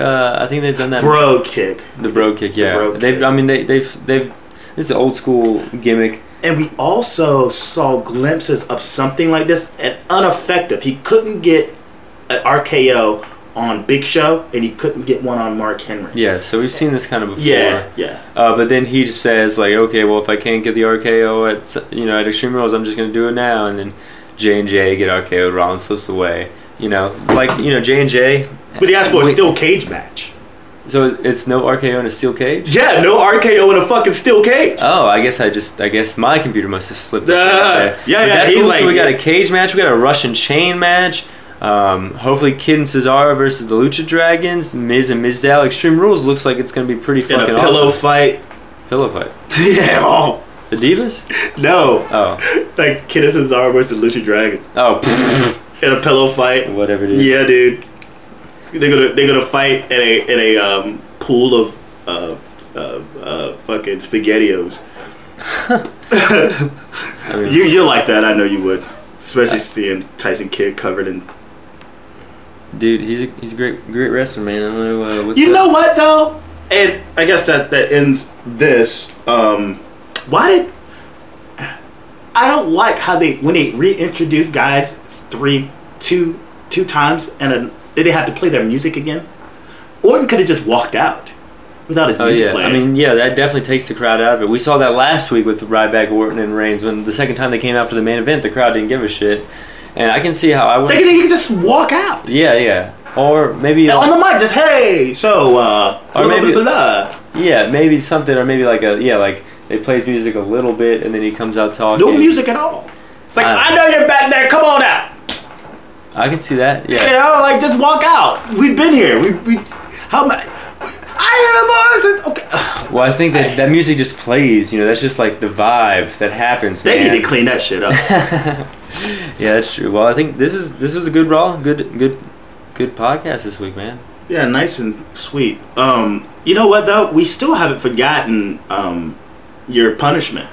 done that. Bro kick. The bro kick, yeah. Bro kick. They've. This is an old school gimmick. And we also saw glimpses of something like this, and ineffective. He couldn't get an RKO on Big Show, and he couldn't get one on Mark Henry. Yeah, so we've seen this kind of before. Yeah. But then he just says like, okay, well if I can't get the RKO at Extreme Rules, I'm just gonna do it now. And then J&J get RKO'd, Rollins slips away. J&J. But he asked for a steel cage match. So it's no RKO in a steel cage? Yeah, no RKO in a fucking steel cage. Oh, I guess my computer must have slipped. Yeah. That's cool. So we got a cage match. We got a Russian chain match. Hopefully Kid and Cesaro versus the Lucha Dragons. Miz and Mizdow. Extreme Rules looks like it's going to be pretty fucking awesome. Pillow fight. Pillow fight. Yeah. Oh. The Divas? No. Oh. Like Kid and Cesaro versus the Lucha Dragons. Oh. In a pillow fight. Whatever it is. Yeah, dude. They're gonna fight in a pool of fucking SpaghettiOs. I mean, you like that? I know you would, especially seeing Tyson Kidd covered in. Dude, he's a great wrestler, man. I don't know what's know what though, and I guess that ends this. Why did I don't like how when they reintroduce guys two times and did they have to play their music again? Orton could have just walked out without his music playing. I mean, yeah, that definitely takes the crowd out of it. We saw that last week with Ryback, Orton, and Reigns when the second time they came out for the main event, the crowd didn't give a shit. And I can see how I would. They could just walk out. Yeah. Or maybe on the mic, just hey, so or maybe blah, blah, blah. Yeah, maybe something, or maybe like they play his music a little bit, and then he comes out talking. No music at all. It's like I know you're back there. Come on out. I can see that. Yeah. Just walk out. We've been here. How much? I am okay. Well, I think that music just plays. That's just like the vibe that happens. They need to clean that shit up. Yeah, that's true. Well, I think this was a good Raw, good podcast this week, man. Yeah, nice and sweet. You know what though? We still haven't forgotten your punishment.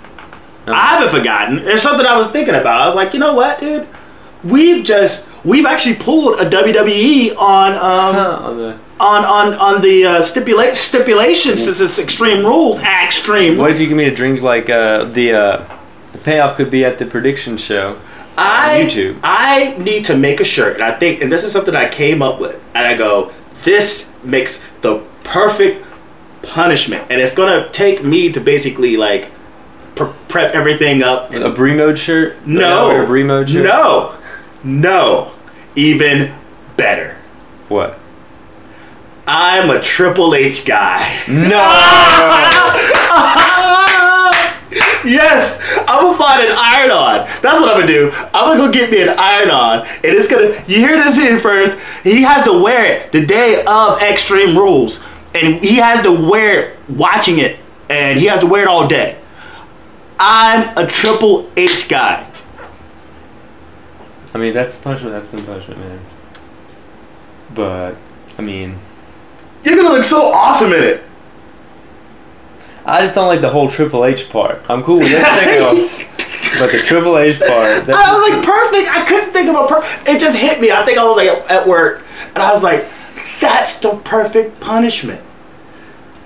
Okay. I haven't forgotten. There's something I was thinking about. I was like, you know what, dude? We've actually pulled a WWE on the stipulations since it's Extreme Rules. Extreme. What if you give me a drink like the payoff could be at the prediction show on YouTube? I need to make a shirt, and this is something I came up with, and I go, this makes the perfect punishment, and it's gonna take me to basically like prep everything up. A Brie mode shirt? No. A Brie mode shirt? No. Even better. What? I'm a Triple H guy. No. Yes, I'm gonna find an iron-on. That's what I'm gonna do. I'm gonna go get me an iron-on, and it's gonna. You hear this here first. He has to wear it the day of Extreme Rules, and he has to wear it watching it, and he has to wear it all day. I'm a Triple H guy. I mean, that's the punishment, man. But I mean, you're gonna look so awesome in it. I just don't like the whole Triple H part. I'm cool with everything else, but the Triple H part. I was like, perfect. I couldn't think of a perfect. It just hit me. I think I was like at work, and I was like, that's the perfect punishment.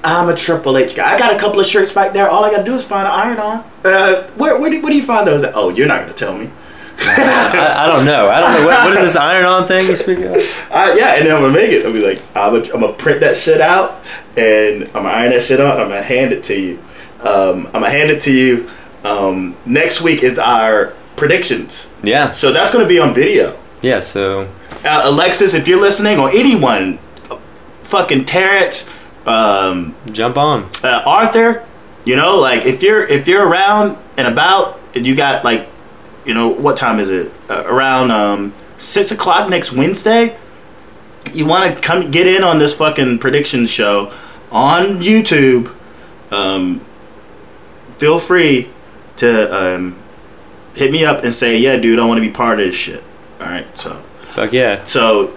I'm a Triple H guy. I got a couple of shirts back there. All I gotta do is find an iron-on. Where do you find those? Oh, you're not gonna tell me. I don't know. What is this iron-on thing you speak of? Yeah, and then I'm gonna make it. I'll be like, I'm gonna print that shit out, and I'm gonna iron that shit on. I'm gonna hand it to you. Next week is our predictions. Yeah. So that's gonna be on video. Yeah. So Alexis, if you're listening, or anyone, fucking Terrence, jump on. Arthur, like if you're around and about, and you got like. What time is it? Around 6 o'clock next Wednesday. You want to come get in on this fucking predictions show on YouTube. Feel free to hit me up and say, yeah, dude, I want to be part of this shit. All right, so. Fuck yeah. So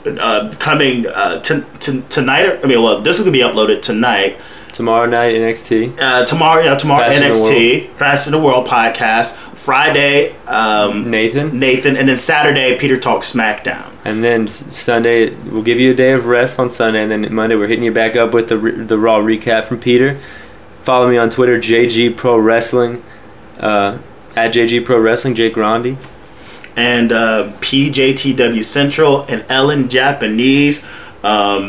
coming tonight. This is gonna be uploaded tonight. Tomorrow night NXT. Tomorrow NXT, Fast in the World podcast. Friday, Nathan, and then Saturday, Peter Talks SmackDown. And then Sunday, we'll give you a day of rest on Sunday, and then Monday we're hitting you back up with the Raw recap from Peter. Follow me on Twitter, JG Pro Wrestling, at JG Pro Wrestling, Jake Grandi. And PJTW Central and Ellen Japanese. Yeah,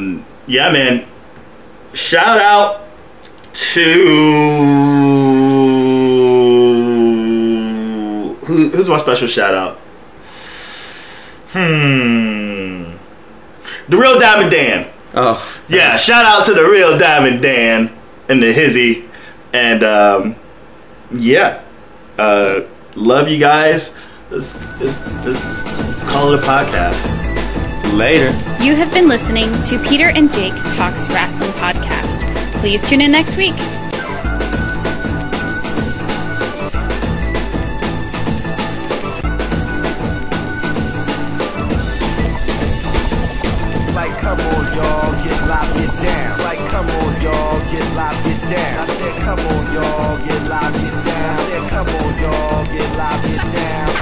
man. Shout out to... Who's my special shout out? The Real Diamond Dan. Oh. Yeah, nice. Shout out to the Real Diamond Dan and the Hizzy. And love you guys. Let's call it a podcast. Later. You have been listening to Peter and Jake Talks Wrasslin podcast. Please tune in next week. Come on, y'all, get live, get down. Like, come on, y'all, get live, get down. I said, come on, y'all, get live, get down. I said, come on, y'all, get live, get down.